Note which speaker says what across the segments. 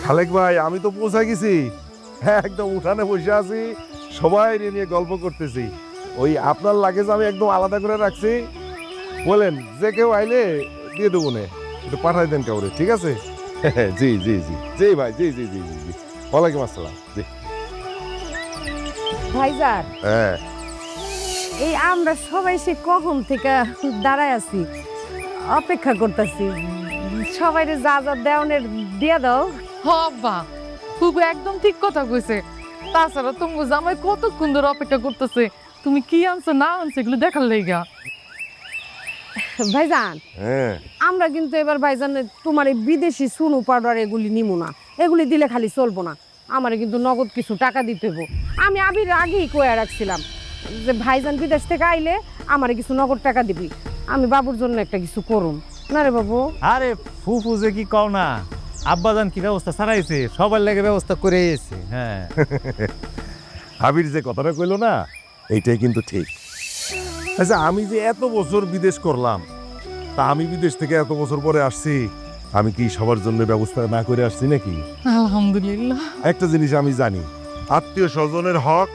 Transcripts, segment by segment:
Speaker 1: খালেক ভাই আমি তো পৌঁছে গেছি, একদম উঠানে বসে আছি, সবাই নিয়ে গল্প করতেছি। ওই আপনার লাগেজ আমি একদম আলাদা করে রাখছি, বলেন যে কেউ আইলে দিয়ে দেবো নে, একটু পাঠাই দেন কাউরে, ঠিক আছে? জি জি জি জি ভাই, জি জি জি জি জি, ওয়ালাইকুম আসসালাম। জি
Speaker 2: ভাইজান,
Speaker 1: হ্যাঁ,
Speaker 2: এই আমরা সবাই সে কখন থেকে দাঁড়ায় আছি, অপেক্ষা করতেছি। সবাই যা যা দেওয়ানের দিয়ে দাও।
Speaker 3: হব্বা খুব একদম ঠিক কথা কইছে। তাছাড়া তুমি জামাই কতক্ষণ ধরে অপেক্ষা করতেছে, তুমি কি আনছো না আনছো এগুলো দেখার লেগা।
Speaker 2: ভাইজান,
Speaker 1: হ্যাঁ
Speaker 2: আমরা কিন্তু এবার ভাইজান তোমার এই বিদেশি সুনু পাউডার এগুলি নিমু না, এগুলি দিলে খালি চলবো না, আমারে কিন্তু নগদ কিছু টাকা দিতে হইব। আমি আবির আগেই কয়ে রাখছিলাম যে ভাইজান বিদেশ থেকে আইলে আমারে কিছু নগদ টাকা দিবি, আমি বাবুর জন্য একটা কিছু করুম না রে বাবু।
Speaker 4: আরে ফুফু যে কি কও না, আব্বাজান কি ব্যবস্থা ছাড়াইছে, সবার লেগে ব্যবস্থা করে এসেছে। হ্যাঁ
Speaker 1: আবির যে কথাটা কইলো না, এইটাই কিন্তু ঠিক। আচ্ছা আমি যে এত বছর বিদেশ করলাম, তা আমি বিদেশ থেকে এত বছর পরে আসছি, আমি কি সবার জন্য ব্যবস্থা না করে আসছি নাকি?
Speaker 3: আলহামদুলিল্লাহ।
Speaker 1: একটা জিনিস আমি জানি, আত্মীয় স্বজনের হক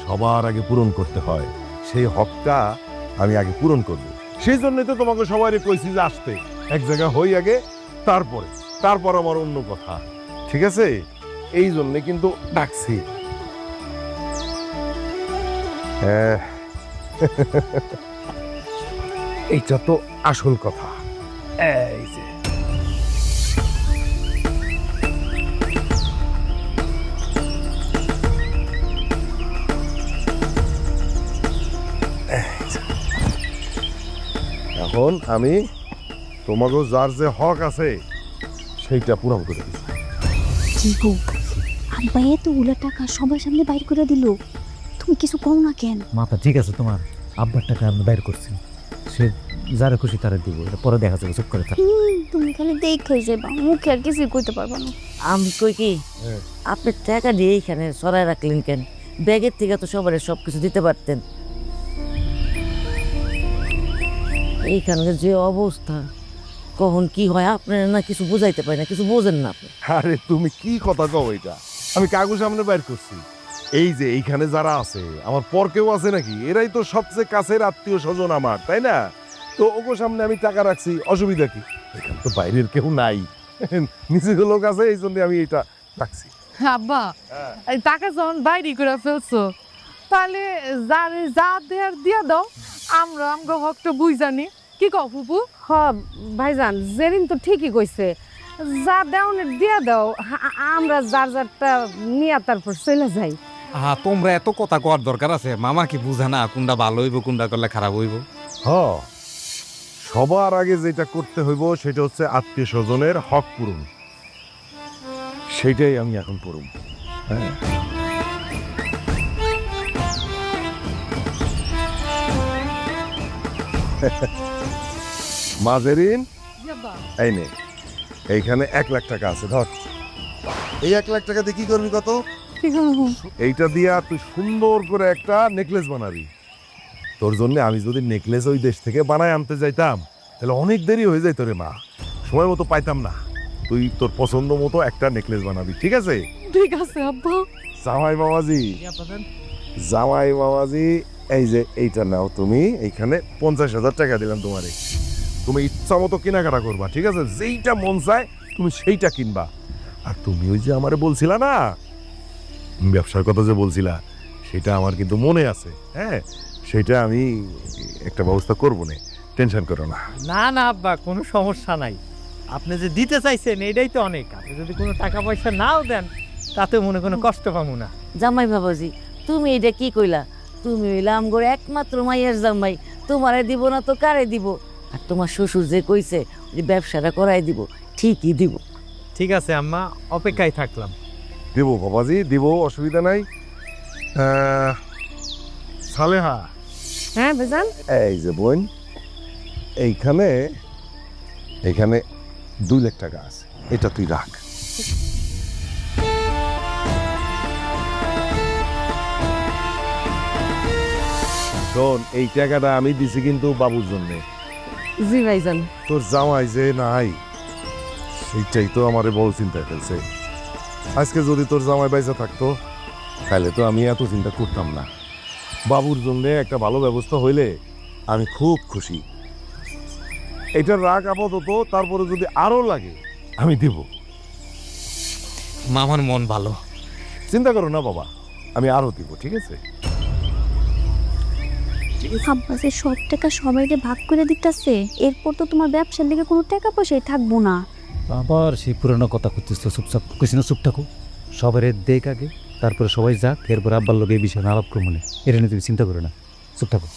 Speaker 1: সবার আগে পূরণ করতে হয়, সেই হকটা আমি আগে পূরণ করব। সেই জন্যই তো তোমাকে সবাই কইছি যে আসতে, এক জায়গা হই আগে, তারপর আমার অন্য কথা, ঠিক আছে? এই জন্যে কিন্তু ডাকছি। হ্যাঁ এইটা তো আসল কথা। এই যে এখন আমি তোমাকে যার যে হক আছে সেইটা পূরণ করে দিচ্ছি।
Speaker 5: কি গো, আব্বা এতগুলো টাকা সবার সামনে বাইর করে দিল, তুমি কিছু কও না কেন?
Speaker 4: মাথা ঠিক আছে তোমার? আব্বার টাকা আমি বাইর করছি, সে যারা খুশি তারা দিব, এটা পরে দেখা যাবে, চুপ করে থাক।
Speaker 5: তুমি খালি দেখে যাবা, মুখে আর কিছু কইতে পারবা না।
Speaker 6: আমি কই কি,
Speaker 1: হ্যাঁ।
Speaker 6: আপনি টাকা দিয়ে এইখানে সরাই রাখলেন কেন? ব্যাগের থেকে তো সবার সব কিছু দিতে পারতেন। এইখানকার যে অবস্থা, কখন কি হয় আপনার না কিছু বুঝাইতে পারি না, কিছু বোঝেন না আপনি।
Speaker 1: আরে তুমি কি কথা কও এটা? আমি কাগজ সামনে বাইর করছি। এই যে এইখানে যারা আছে, আমার পর কেউ আছে নাকি? এরাই তো সবচেয়ে কাছের আত্মীয় স্বজন আমার, তাই না? তো ওগো সামনে আমি টাকা রাখছি, অসুবিধা কি? এখানে তো বাইরের কেউ নাই, নিজের লোক আছে, এই জন্য আমি এটা রাখছি।
Speaker 3: আব্বা এই টাকা যখন বাইরে করে ফেলছো, তাহলে যারে যা দেয়ার দিয়া দাও, আমরা আমগো হকটা বুঝ জানি। কি কও ফুপু?
Speaker 2: হ ভাইজান, জেরিন তো ঠিকই কইছে, যা দেওয়ানের দিয়ে দাও, আমরা যার যারটা নিয়ে তারপর চলে যাই।
Speaker 7: তোমরা এত কথা কর দরকার আছে? মামা কি বুঝে না কোনটা ভালো হইব কোনটা করলে খারাপ হইব?
Speaker 1: সবার আগে যেটা করতে হইব সেটা হচ্ছে আত্মীয় স্বজনের হক পূরণ, সেটাই আমি এখন পূরণ। হ্যাঁ মাজেরিন, এই নে, এইখানে 1,00,000 টাকা আছে, ধর। এই 1,00,000 টাকা দিয়ে কি করবি কত?
Speaker 3: কি করবো?
Speaker 1: এইটা দিয়া তুই সুন্দর করে একটা নেকলেস বানাবি। তোর জন্য আমি যদি নেকলেস ওই দেশ থেকে বানায় আনতে যাইতাম, তাহলে অনেক দেরি হয়ে যাইত রে মা, সময় মতো পাইতাম না। তুই তোর পছন্দ মতো একটা নেকলেস বানাবি, ঠিক আছে?
Speaker 3: ঠিক আছে আব্বা।
Speaker 1: জামাই মামাজি, জামাই মামাজি, এই যে এইটা নাও তুমি, এইখানে 50,000 টাকা দিলাম তোমারে। তুমি ইচ্ছা মতো কেনাকাটা করবা, ঠিক আছে? যেইটা মন চায় তুমি সেইটা কিনবা। আর তুমি ওই যে আমারে বলছিলা না ব্যবসার কথা, যে বলছিলা, সেটা আমার কিন্তু মনে আছে। হ্যাঁ, সেটা আমি একটা ব্যবস্থা করবো না, টেনশন করো না।
Speaker 4: না না আব্বা, কোনো সমস্যা নাই, আপনি যে দিতে চাইছেন এটাই তো অনেক। আপনি যদি কোনো টাকা পয়সা নাও দেন, তাতে মনে কোনো কষ্ট পাবো না।
Speaker 6: জামাই বাবাজি, তুমি এটা কি কইলা? তুমি হইলা আমগোর একমাত্র মাইয়ের জামাই, তোমারে দিব না তো কারে দিব? আর তোমার শ্বশুর যে কইছে যে ব্যবসাটা করাই দিব, ঠিকই দিব।
Speaker 4: ঠিক আছে আম্মা, অপেক্ষায় থাকলাম।
Speaker 1: দিব বাবাজি, দিব, অসুবিধা নাই। সালেহা,
Speaker 2: হ্যাঁ ভাইজান,
Speaker 1: এই যে বোন, এইখানে 2,00,000 টাকা আছে, এটা তুই রাখ। শোন, এই টাকাটা আমি দিছি কিন্তু বাবুর জন্য।
Speaker 2: জি ভাইজান।
Speaker 1: তোর জামাই যে নাই, সেইটাই তো আমারে বড় চিন্তায় ফেলছে। আজকে যদি তোর জামাই বাইসা থাকতো তাহলে তো আমি এত চিন্তা করতাম না। বাবুর জন্য একটা ভালো ব্যবস্থা হইলে আমি খুব খুশি। এটার রাগ আপাতত, তারপরে যদি আরো লাগে আমি দিব।
Speaker 7: মামার মন ভালো।
Speaker 1: চিন্তা করো না বাবা, আমি আরো দিব, ঠিক আছে?
Speaker 5: আব্বা যে সব টাকা সবাইকে ভাগ করে দিতেছে, এরপর তো তোমার ব্যবসার লেগে কোনো টাকা পয়সাই থাকবো না।
Speaker 8: আবার সেই পুরানো কথা করতেছ, চুপচাপ কইছি না চুপ থাকো। সবারে দেখ আগে, তারপরে সবাই যাক, এরপর আব্বার লোক এই বিষয়ে আলাপ করবো না। এটা নিয়ে তুমি চিন্তা করো না, চুপ থাকো।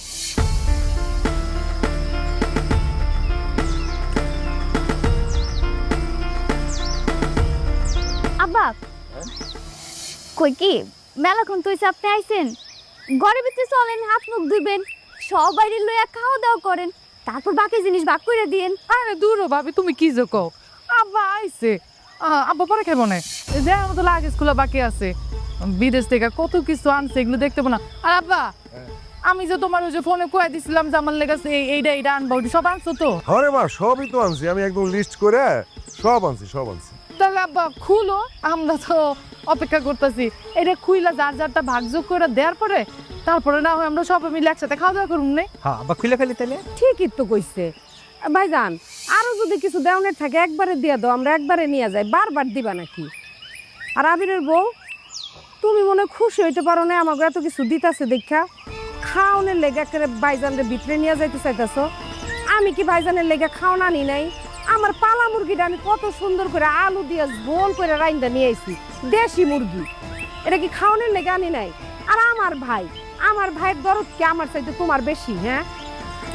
Speaker 5: আব্বা কই কি মেলাক্ষণ তো হইছে আপনি আইছেন, ঘরে ভিতরে চলেন, হাত মুখ ধুবেন, সবাই লইয়া খাওয়া দাওয়া করেন, তারপর বাকি জিনিস ভাগ করে দিয়েন।
Speaker 3: আরে দূর হ ভাবি, তুমি কি যে কও? আব্বা আইছে, আব্বা পরে খাবো না, দেওয়ার মতো লাগে স্কুলে বাকি আছে, বিদেশ থেকে কত কিছু আনছে, এগুলো দেখতে পাবো না। আর আব্বা, আমি যে তোমার ওই যে ফোনে কয়ে দিছিলাম যে আমার লেগেছে এইটা আনবো, ওইটা সব আনছো তো?
Speaker 1: আরে মা, সবই তো আনছি আমি, একদম লিস্ট করে সব আনছি, সব আনছি।
Speaker 3: তাহলে আব্বা খুলো, আমরা তো অপেক্ষা করতেছি। এটা খুইলা যার যারটা ভাগযোগ করে দেওয়ার পরে তারপরে না হয় আমরা সবাই মিলে একসাথে খাওয়া দাওয়া করুন না?
Speaker 4: হ্যাঁ আবার খুলে ফেলি তাহলে।
Speaker 2: ঠিকই তো কইছে ভাইজান, আরো যদি কিছু দেওয়ানের থাকে একবারে দিয়ে দাও, আমরা একবারে নিয়ে যাই, বারবার দিবা নাকি? আর আবিরের বউ, তুমি মনে হয় খুশি হইতে পারো না আমাকে এত কিছু দিতেছে দেখা? খাওনের লেগা করে ভাইজানের ভিতরে নিয়ে যাইতে চাইতেছ? আমি কি ভাইজানের লেগা খাওন আনি নাই? আমার পালা মুরগিটা আমি কত সুন্দর করে আলু দিয়ে ঝোল করে রাইন্দা নিয়ে আইছি, দেশি মুরগি। এটা কি খাওনের লেগা আনি নাই? আর আমার ভাইয়ের দরদ কি আমার চাইতে তোমার বেশি? হ্যাঁ,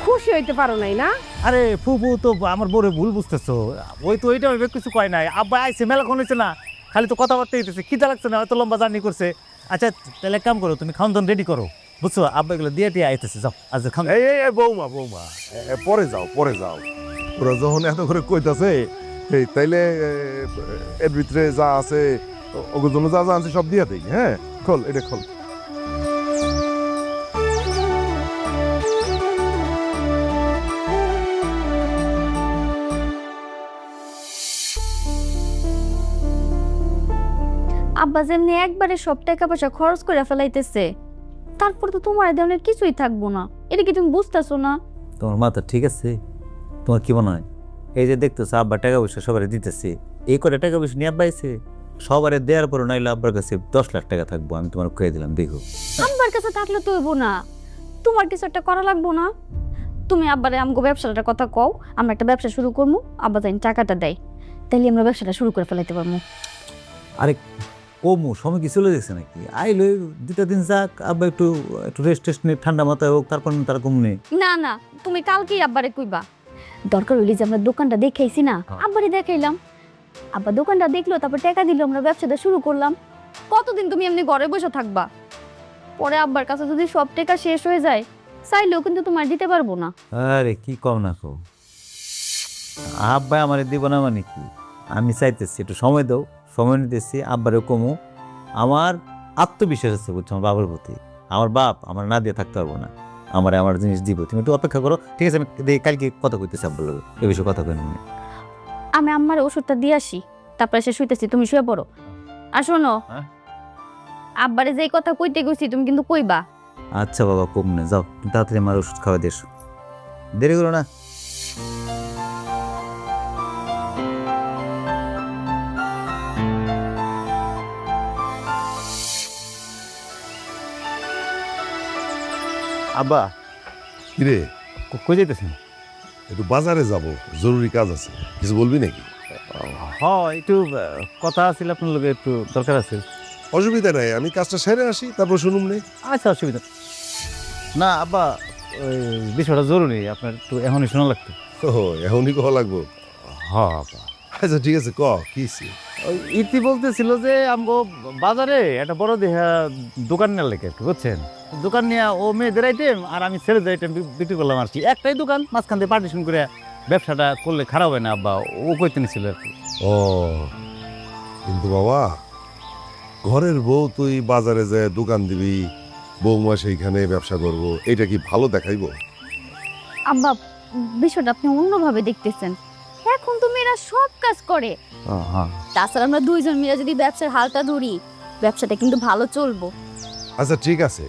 Speaker 2: খুশি হইতে পারো নাই না?
Speaker 4: আরে ফুপু তো আমার বড় ভুল বুঝতেছো, ওই তো ওইটা ওইভাবে কিছু কয় নাই। আব্বা আইছে, মেলাক্ষণ হয়েছে না, খালি তো কথাবার্তা হইতেছে, খিদা লাগছে না, হয়তো লম্বা জার্নি করছে। আচ্ছা তাহলে এক কাম করো, তুমি খাওন দাওন রেডি করো, বুঝছো? আব্বা এগুলো দিয়ে টিয়ে আইতেছে, যাও আজ খান।
Speaker 1: এই এই এই, বৌমা বৌমা, পরে যাও পরে যাও। ওরা যখন এত করে কইতাছে, তাইলে এর ভিতরে যা আছে, ওগুলোর জন্য যা যা আনছে সব দিয়ে দেই। হ্যাঁ, খোল, এটা খোল।
Speaker 5: আব্বা যেমনি একবারে সব টাকা পয়সা খরচ করে ফেলাইতেছে, তারপর তো তোমার দেওয়ানের কিছুই থাকবো না। এটা কি তুমি বুঝতেছো না?
Speaker 8: তোমার মাথা ঠিক আছে? তোমার কি মনে হয় এই যে দেখতেছো আব্বা টাকা পয়সা সবারে দিতেছে, এই করে টাকা পয়সা নিয়ে আব্বা আইছে, সবারে দেওয়ার পর নাইলে আব্বার কাছে 10 লাখ টাকা থাকবো, আমি তোমার কয়ে দিলাম, দেখো।
Speaker 5: আব্বার কাছে থাকলে তো হইব না, তোমার কিছু একটা করা লাগবো না? তুমি আব্বারে আমগো ব্যবসাটার কথা কও, আমরা একটা ব্যবসা শুরু করবো, আব্বা জানি টাকাটা দেয়, তাইলে আমরা ব্যবসাটা শুরু করে ফেলাইতে পারবো।
Speaker 8: আরে কমু সময় কি চলে গেছে নাকি? আইলো 2টা দিন যাক, আব্বা একটু একটু রেস্ট টেস্ট নিয়ে ঠান্ডা মাথায় হোক, তারপর তার কম নেই।
Speaker 5: না না, তুমি কালকেই আব্বারে কইবা। দরকার হইলে যে আমরা দোকানটা দেখাইছি না, আব্বারে দেখাইলাম, আব্বা দোকানটা দেখলো, তারপর টাকা দিল, আমরা ব্যবসাটা শুরু করলাম। কতদিন তুমি এমনি ঘরে বসে থাকবা? পরে আব্বার কাছে যদি সব টাকা শেষ হয়ে যায়, চাইলেও কিন্তু তোমার দিতে পারবো না।
Speaker 8: আরে কি কম না কও, আব্বা আমার দিব না মানে কি? আমি চাইতেছি একটু সময় দাও, সময় নিতেছি, আব্বারে কমু। আমার আত্মবিশ্বাস আছে, বুঝছো, আমার বাবার প্রতি। আমার বাপ আমার না দিয়ে থাকতে পারবো না, আমার জিনিস দিব, তুমি একটু অপেক্ষা করো, ঠিক আছে? আমি কালকে কথা কইতেছি আব্বার লগে, এই বিষয়ে কথা কই না।
Speaker 5: আমি আম্মার ওষুধটা দিয়ে আসি, তারপরে সে শুইতেছি, তুমি শুয়ে পড়ো। আর শোনো,
Speaker 8: হ্যাঁ?
Speaker 5: আব্বারে যেই কথা কইতে গেছি তুমি কিন্তু কইবা।
Speaker 8: আচ্ছা বাবা, কম না, যাও তুমি তাড়াতাড়ি আমার ওষুধ খাওয়া দিস, দেরি করো না।
Speaker 1: আব্বা, কিরে
Speaker 8: কই যাইতেছেন?
Speaker 1: একটু বাজারে যাব, জরুরি কাজ আছে, কিছু বলবি নাকি?
Speaker 8: হ্যাঁ একটু কথা আছিল আপনার লগে, একটু দরকার আছে।
Speaker 1: অসুবিধা নাই, আমি কাজটা সেরে আসি, তারপর শুনুম নেই।
Speaker 8: আচ্ছা অসুবিধা না আব্বা, ওই বিষয়টা জরুরি, আপনার একটু এখনই শোনা লাগতো।
Speaker 1: ও, এখনই কহ লাগবো?
Speaker 8: হ্যাঁ আব্বা,
Speaker 1: আচ্ছা ঠিক আছে, ক কি হইছে?
Speaker 8: ওই ইতি বলতেছিল যে আমগো বাজারে একটা বড় দেহা দোকান নেওয়ার লেগে, বুঝছেন? দোকান নিয়ে ও মেয়েদের আইটেম আর আমি ছেলেদের আইটেম বিক্রি করলাম আর কি, একটাই দোকান, মাঝখান দিয়ে পার্টিশন করে ব্যবসাটা করলে খারাপ হয় না আব্বা, ও কইতে নিছিল আর কি।
Speaker 1: ও, কিন্তু বাবা, ঘরের বউ তুই বাজারে যায় দোকান দিবি, বৌমা সেইখানে ব্যবসা করবো, এটা কি ভালো দেখাইবো?
Speaker 5: আব্বা, বিষয়টা আপনি অন্যভাবে দেখতেছেন। এখন তো মেয়েরা সব কাজ করে।
Speaker 8: হ্যাঁ
Speaker 5: তাছাড়া আমরা দুইজন মিলে যদি ব্যবসার হালটা ধরি, ব্যবসাটা কিন্তু ভালো চলবো।
Speaker 1: আচ্ছা ঠিক আছে,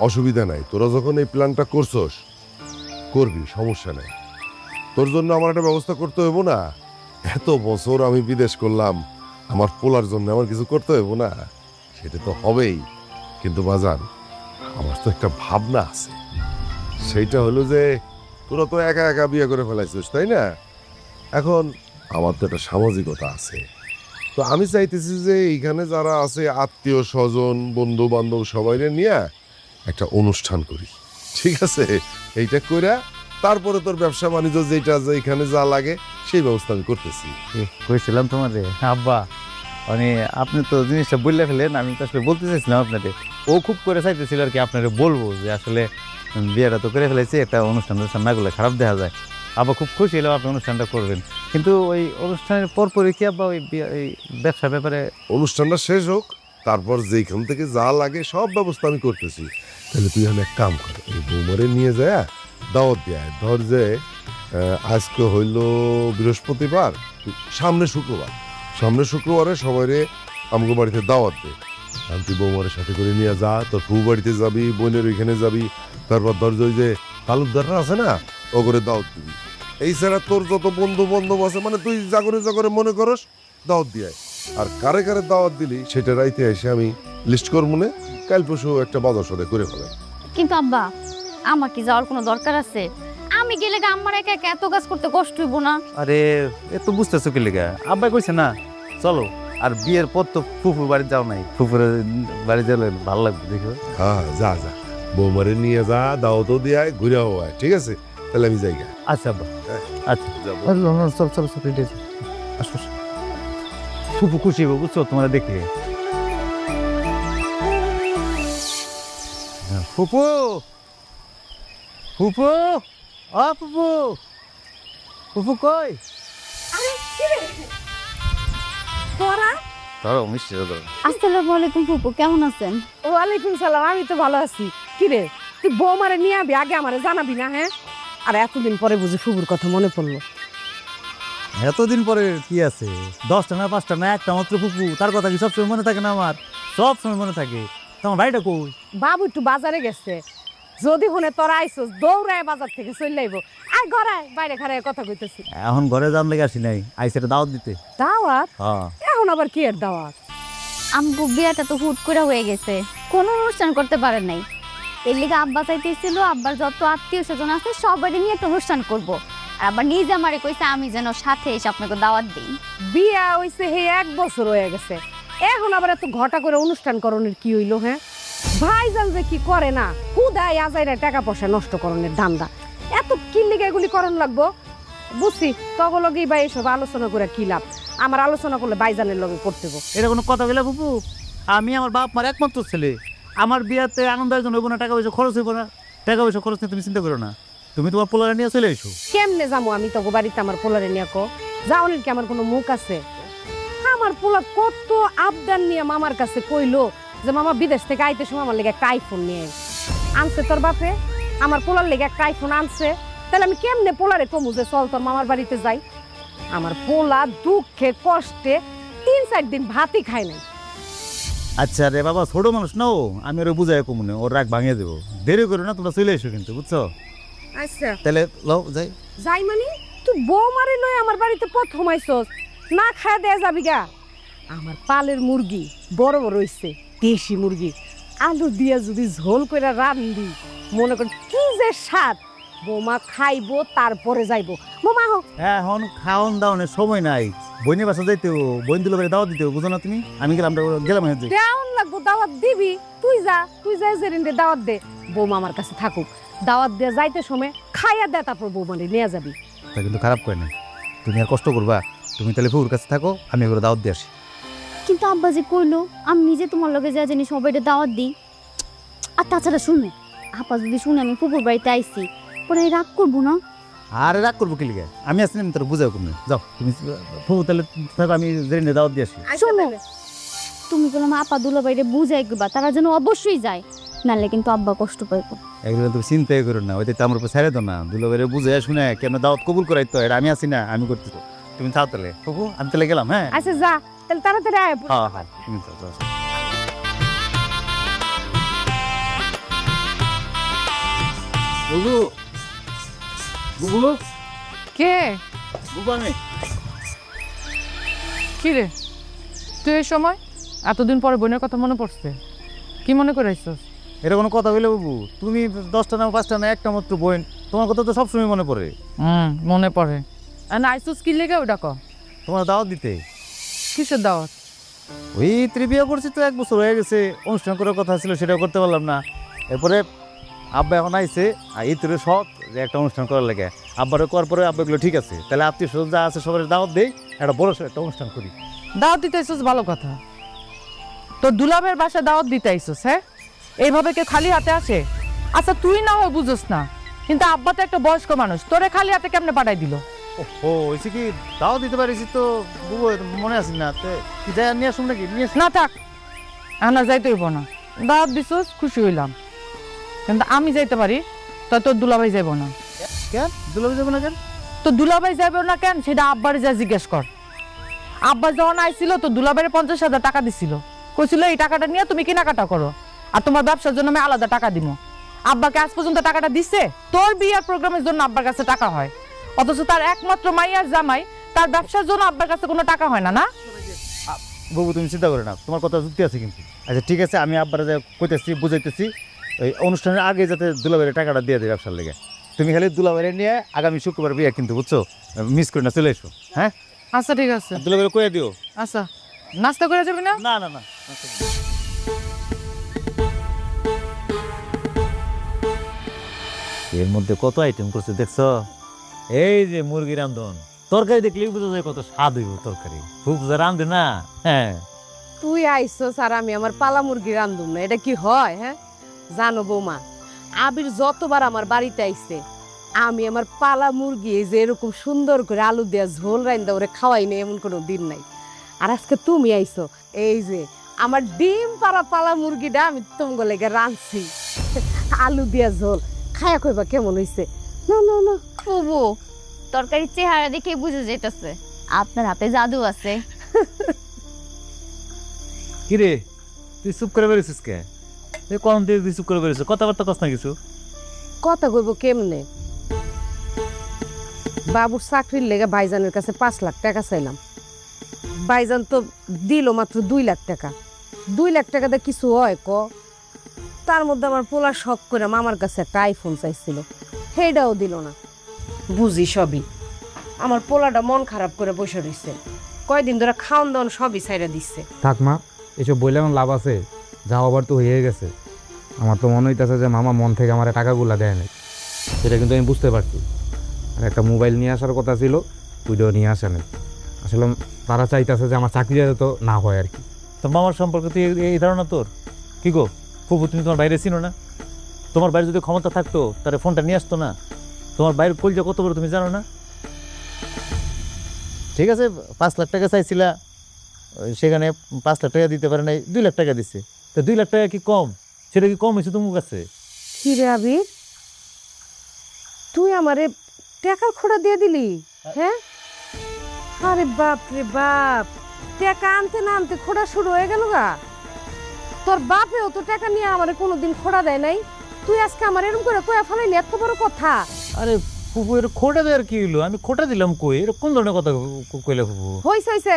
Speaker 1: অসুবিধা নাই। তোরা যখন এই প্ল্যানটা করছস, করবি, সমস্যা নাই। তোর জন্য আমার একটা ব্যবস্থা করতে হইব না? এত বছর আমি বিদেশ করলাম, আমার পোলার জন্য আমার কিছু করতে হইব না? সেটা তো হবেই। কিন্তু বাজান, আমার তো একটা ভাবনা আছে। সেইটা হলো যে তোরা তো একা একা বিয়ে করে ফেলাইছিস, তাই না? এখন আমার তো একটা সামাজিকতা আছে। তো আমি চাইতেছি যে এইখানে যারা আছে আত্মীয় স্বজন বন্ধু বান্ধব সবাই নিয়ে একটা অনুষ্ঠান করি, ঠিক আছে? এইটা কইরা তারপরে তোর ব্যবসা বাণিজ্য যেটা যেখানে যা লাগে সেই ব্যবস্থা আমি করতেছি।
Speaker 8: কইছিলাম তোমারে আব্বা, মানে আপনি তো জিনিসটা বললে ফেলেন, আমি তো আসলে বলতে চাইছিলাম আপনাকে। ও খুব করে চাইতেছিল আর কি আপনারে বলবো যে আসলে বিয়েটা তো করে ফেলেছি, একটা অনুষ্ঠান না করলে খারাপ দেখা যায়। আব্বা খুব খুশি হলো আপনি অনুষ্ঠানটা করবেন, কিন্তু ওই অনুষ্ঠানের পরপরই কি আব্বা ওই এই ব্যবসার ব্যাপারে?
Speaker 1: অনুষ্ঠানটা শেষ হোক, তারপর যেখান থেকে যা লাগে সব ব্যবস্থা আমি করতেছি। তাহলে তুই আমি এক কাম কর, এই বৌমারে নিয়ে যায় দাওয়াত দেয়। ধর যে আজকে হইল বৃহস্পতিবার, সামনে শুক্রবারে সবাইরে আমগো বাড়িতে দাওয়াত দে। আর তুই বৌমারের সাথে করে নিয়ে যা, তোর বউ বাড়িতে যাবি, বোনের ওইখানে যাবি। তারপর ধর যে ওই যে তালুকদাররা আছে না, ও করে দাওয়াত দিবি। এই ছাড়া তোর যত বন্ধু বান্ধব আছে, মানে তুই জাগরে মনে করস দাওয়াত দিয়ে। আর কারে কারে দাওয়াত দিলি সেটা রাইতে এসে আমি লিস্ট করব, মনে কাল পরশু একটা বাজার সদাই করে ফেলে।
Speaker 5: কিন্তু আব্বা, আমার কি যাওয়ার কোনো দরকার আছে? আমি গেলে আমার একা একা এত কাজ করতে কষ্ট হইব না?
Speaker 8: আরে এ তো বুঝতেছো কি লেগা, আব্বা কইছে না চলো। আর বিয়ের পর তো ফুফুর বাড়ি যাও নাই, ফুফুরের বাড়ি গেলে ভালো লাগবে দেখো।
Speaker 1: হ্যাঁ যা যা, বৌমারে নিয়ে যা, দাওয়াতও দিয়ে ঘুরেও হয়, ঠিক আছে? তাহলে আমি যাই গা।
Speaker 8: আচ্ছা আব্বা, আচ্ছা
Speaker 1: যাবো।
Speaker 8: চল চল চল রেডি আছে। আসো আসো। ফুফু খুশি হবো বুঝছো তোমার দেখে। ফুফু ফুফু ও ফুফু, ফুফু কই?
Speaker 2: তোরা?
Speaker 8: ধরো মিষ্টি ধরো।
Speaker 5: আসসালামু আলাইকুম ফুপু, কেমন আছেন?
Speaker 2: ওয়ালাইকুম সালাম, আমি তো ভালো আছি। কি রে, তুই বৌমারে নিয়ে আবি, আগে আমারে জানাবি না? হ্যাঁ, আর এতদিন পরে বুঝি ফুবুর কথা মনে পড়লো।
Speaker 8: এতদিন পরে কি আছে, 10টা না 5টা না একটা মাত্র ফুফু, তার কথা কি সবসময় মনে থাকে না? আমার সব সময় মনে থাকে। তোমার বাড়িটা কই?
Speaker 2: বাবু একটু বাজারে গেছে, যদি হনে তোরা আইসস দৌড়ায় বাজার থেকে চলে আইব। আর ঘরায় বাইরে খারায় কথা কইতেছি।
Speaker 8: এখন ঘরে যাম লেগে আসি নাই, আইসে দাওয়াত দিতে।
Speaker 2: দাওয়াত?
Speaker 8: হ্যাঁ
Speaker 2: এখন আবার কি এর দাওয়াত?
Speaker 5: আমগো বিয়াটা তো হুট করে হয়ে গেছে, কোনো অনুষ্ঠান করতে পারেন নাই। এর লিগে আব্বা চাইতেছিল আব্বার যত আত্মীয় স্বজন আছে সবাই নিয়ে একটা অনুষ্ঠান করব। আর আবার নিজে আমারে কইছে আমি যেন সাথে এসে আপনাকে দাওয়াত দিই।
Speaker 2: বিয়া হইছে হে 1 বছর হয়ে গেছে, এখন আবার এত ঘটা করে অনুষ্ঠান করণের কি হইলো? হ্যাঁ, ভাইজান যে কি করে না, হুদায় আজাইরা টাকা পয়সা নষ্ট করণের ধান্দা। এত কি লিগে এগুলি করণ লাগবো? বুঝছি, তখন লগেই ভাই এসব আলোচনা করে কি লাভ? আমার আলোচনা করলে ভাইজানের লগে করতে গো।
Speaker 8: এটা কোনো কথা বলে ফুফু? আমি আমার বাপ মার একমাত্র ছেলে, আমার বিয়াতে আনন্দ আয়োজন হইব না, টাকা পয়সা খরচ হইব না? টাকা পয়সা খরচ নিয়ে তুমি চিন্তা করো না, তুমি তোমার পোলারে নিয়ে চলে এসো।
Speaker 2: কেমনে যাবো আমি তো বাড়িতে আমার পোলারে নিয়ে? কো যাওনের কি আমার কোনো মুখ আছে? আমার পোলা কত আবদার নিয়ে মামার কাছে কইলো যে মামা বিদেশ থেকে আইতে সময় আমার লেগে একটা আইফোন নিয়ে আনছে। তোর বাপে আমার পোলার লেগে একটা আইফোন আনছে, তাহলে আমি কেমনে পোলারে কমু যে চল তোর মামার বাড়িতে যাই? আমার পোলা দুঃখে কষ্টে 3-4 দিন ভাতই খায় নাই।
Speaker 8: আচ্ছা রে বাবা, ছোট মানুষ না ও, আমি ওর বুঝাই কমুনে, ওর রাগ ভাঙিয়ে দেবো। দেরি করো না, তোমরা চলে এসো কিন্তু, বুঝছো?
Speaker 2: আচ্ছা
Speaker 8: তাহলে লও যাই।
Speaker 2: যাই মানে তুই বউ মারি লই আমার বাড়িতে প্রথম আইছস, না খায় দেয়া যাবি গা? আমার পালের মুরগি বড় বড় হইছে, দেশি মুরগি, আলু দিয়া যদি ঝোল করে রান্ধি, মনে কর কি যে স্বাদ। বৌমা খাইবো তারপরে যাইবো। বৌমা হোক
Speaker 8: হ্যাঁ, এখন খাওয়ান দাওয়ানের সময় নাই, বইনের বাসা যাইতে হবো, বইন দিলে বাড়ি দাওয়াত দিতে হবে, বুঝো না তুমি? আমি গেলাম হ্যাঁ।
Speaker 2: কেমন লাগবো? দাওয়াত দিবি? তুই যা জেরিন্ডে দাওয়াত দে, বৌমা আমার কাছে থাকুক। দাওয়াত দিয়ে যাইতে সময় খাইয়া দে, তারপর বৌমারে নিয়ে যাবি।
Speaker 8: তা কিন্তু খারাপ করে না, তুমি আর কষ্ট করবা। তুমি তাহলে ফুফুর কাছে থাকো, আমি ওগুলো দাওয়াত দিয়ে আসি।
Speaker 5: কিন্তু আব্বা যে কইলো আমি নিজে তোমার লগে যা জানি সবাইকে দাওয়াত দিই। আর তাছাড়া শুনে আপা যদি শুনে আমি ফুপুর বাড়িতে আইছি, পরে রাগ করবো না?
Speaker 8: আরে রাগ করবো কি লিগে? আমি আসছি না, আমি তোর বুঝাও কমে। যাও তুমি ফুফু তাহলে থাকো, আমি জেনে দাওয়াত দিয়ে আসি।
Speaker 5: শোনো, তুমি বললাম আপা দুলা বাইরে বুঝাই গবা, তারা যেন অবশ্যই যায়, নাহলে কিন্তু আব্বা কষ্ট পাইবো।
Speaker 8: এগুলো তুমি চিন্তাই করো না, ওইটা তো আমার উপর ছেড়ে দাও না, দুলাভাইরে বুঝে শুনে কেন দাওয়াত কবুল করাই তো, এটা আমি আছি না, আমি করতে তো। তুমি থাও তাহলে ফুফু, আমি তাহলে গেলাম। হ্যাঁ
Speaker 2: আচ্ছা যা, তাহলে তাড়াতাড়ি আয়।
Speaker 8: হ্যাঁ হ্যাঁ, তুমি যাও, যাও, যাও। বুবু, বুবু,
Speaker 3: কে
Speaker 8: বুবু, আমি
Speaker 3: কি রে তুই এই সময় এতদিন পরে বোনের কথা মনে পড়ছে, কি মনে করে আইছস?
Speaker 8: এটা কোনো কথা বলে বাবু? তুমি 10টা না 5টা না একটা মাত্র বোন, তোমার কথা তো সবসময় মনে পড়ে।
Speaker 3: মনে পড়ে। না আইসুস কি লেগে ওটা ক?
Speaker 8: তোমার দাওয়াত দিতে।
Speaker 3: কিসের দাওয়াত?
Speaker 8: ওই বিয়ে করছি তো 1 বছর হয়ে গেছে, অনুষ্ঠান করার কথা ছিল সেটাও করতে পারলাম না। এরপরে আব্বা এখন আইছে, আর এই তোর শখ যে একটা অনুষ্ঠান করার লাগে। আব্বারও করার পরে আব্বাগুলো ঠিক আছে, তাহলে আত্মীয় স্বজন যা আছে সবার দাওয়াত দেই, একটা বড় একটা অনুষ্ঠান করি।
Speaker 3: দাওয়াত দিতে আইসুস ভালো কথা, তো দুলাভের বাসায় দাওয়াত দিতে আইসুস? হ্যাঁ, এইভাবে কে খালি হাতে আসে? আচ্ছা তুই না হয় বুঝোস না, কিন্তু আব্বা তো একটা বয়স্ক মানুষ, তোরে খালি হাতে কেমনে পাঠাই দিল?
Speaker 8: ও হয়েছে কি, দাওয়াত দিতে পারিছি তো বুবু, মনে আসি না, কি যাই নিয়ে আসুন নাকি? নিয়ে
Speaker 3: না থাক, না যাইতে হইব না। দাওয়াত দিছস খুশি হইলাম, কিন্তু আমি যাইতে পারি, তা তোর দুলাভাই যাইব না।
Speaker 8: কেন দুলাভাই যাবো না কেন?
Speaker 3: তো দুলাভাই যাইব না কেন সেটা আব্বারে যা জিজ্ঞেস কর। আব্বা যখন আইছিল তো দুলাভাইয়ের 50,000 টাকা দিছিল, কইছিল এই টাকাটা নিয়ে তুমি কেনাকাটা করো, আর তোমার ব্যবসার জন্য আমি আলাদা টাকা দিব। আব্বাকে আজ পর্যন্ত টাকাটা দিছে? তোর বিয়ার প্রোগ্রামের জন্য আব্বার কাছে টাকা হয়, অথচ তার একমাত্র মাইয়ার জামাই, তার ব্যবসার জন্য আব্বার কাছে কোনো টাকা হয় না। না
Speaker 8: বাবু তুমি চিন্তা করে না, তোমার কথা যুক্তি আছে কিন্তু। আচ্ছা ঠিক আছে, আমি আব্বারা যা কইতেছি বুঝাইতেছি, ওই অনুষ্ঠানের আগে যাতে দুলাভাইয়ের টাকাটা দিয়ে দেয় ব্যবসার লেগে। তুমি খালি দুলাভাইরে নিয়ে আগামী শুক্রবার বিয়ে কিন্তু, বুঝছো? মিস করে না, চলে এসো। হ্যাঁ
Speaker 3: আচ্ছা ঠিক আছে,
Speaker 8: দুলাভাইরে কয়ে দিও।
Speaker 3: আচ্ছা নাস্তা করে যাবি না?
Speaker 8: না না না, এর মধ্যে কত আইটেম করছে দেখছো? এই যে মুরগি রান্ধন, তরকারি দেখলেই বুঝা যায় কত স্বাদ হইব তরকারি। খুব রান্ধে না। হ্যাঁ
Speaker 2: তুই আইসস আর আমি আমার পালা মুরগি রান্ধুম না, এটা কি হয়? হ্যাঁ জানো বৌমা, আবির যতবার আমার বাড়িতে আইছে, আমি আমার পালা মুরগি এই যে এরকম সুন্দর করে আলু দেয়া ঝোল রাইন্দা ওরে খাওয়াই নাই এমন কোনো দিন নাই। আর আজকে তুমি আইছো, এই যে আমার ডিম পাড়া পালা মুরগিটা আমি তোমার লেগে রাঁধছি, আলু দিয়া ঝোল, খায়া কইবা কেমন হইছে? না না না,
Speaker 5: ফুবু, তরকারির চেহারা দেখে বুঝে যেতেছে আপনার হাতে জাদু আছে।
Speaker 8: কিরে তুই চুপ করে বেরিয়েছিস কে? তুই কম দিয়ে তুই চুপ করে বেরিয়েছিস, কথাবার্তা কস না কিছু?
Speaker 2: কথা কইব কেমনে? বাবুর চাকরির লেগে ভাইজানের কাছে 5 লাখ টাকা চাইলাম, ভাইজান তো দিল মাত্র 2 লাখ টাকা। 2 লাখ টাকাতে কিছু হয় ক? তার মধ্যে আমার পোলা শখ করে মামার কাছে একটা আইফোন চাইছিল, সেইটাও দিল না। বুঝি সবই, আমার পোলাটা মন খারাপ করে বসে রয়েছে, কয়দিন ধরে খাওন দাওয়ান সবই ছাইরা দিচ্ছে।
Speaker 7: থাক মা, এসব বললে আমার লাভ আছে? যা আবার তো হয়ে গেছে। আমার তো মনে হইতেছে যে মামা মন থেকে আমার টাকাগুলা দেয় নাই, সেটা কিন্তু আমি বুঝতে পারছি। আর একটা মোবাইল নিয়ে আসার কথা ছিল, ওইটাও নিয়ে আসে নাই। আসলে তারা চাইতেছে যে আমার চাকরি যাতে তো না হয় আর কি।
Speaker 8: তোর মামার সম্পর্কে তুই এই ধারণা তোর? কি গো ফুফু, তুমি তোমার বাইরে চিনো না? তোমার বাইরে যদি ক্ষমতা থাকতো তাহলে ফোনটা নিয়ে আসতো না? তোমার বাইরের কলজা কত বড় তুমি জানো না? ঠিক আছে 5 লাখ টাকা চাইছিলা, সেখানে 5 লাখ টাকা দিতে পারে নাই, 2 লাখ টাকা দিচ্ছে। তো 2 লাখ টাকা কি কম? সেটা কি কম হয়েছে তোমার কাছে?
Speaker 2: কি রে আবির, তুই আমারে টাকার খোড়া দিয়ে দিলি? হ্যাঁ, আরে বাপ রে বাপ, টাকা আনতে না আনতে খোড়া শুরু হয়ে গেল গা। তোর বাপেও তো টাকা নিয়ে আমারে কোনোদিন খোড়া দেয় নাই, তুই আজকে আমার এরকম করে কয়া ফেলাইলি, এত বড় কথা?
Speaker 8: আরে ফুফু, এর খোটা দেওয়ার কি হলো? আমি খোটা দিলাম কই? এর কোন ধরনের কথা কইলে ফুফু?
Speaker 2: হইছে হইছে,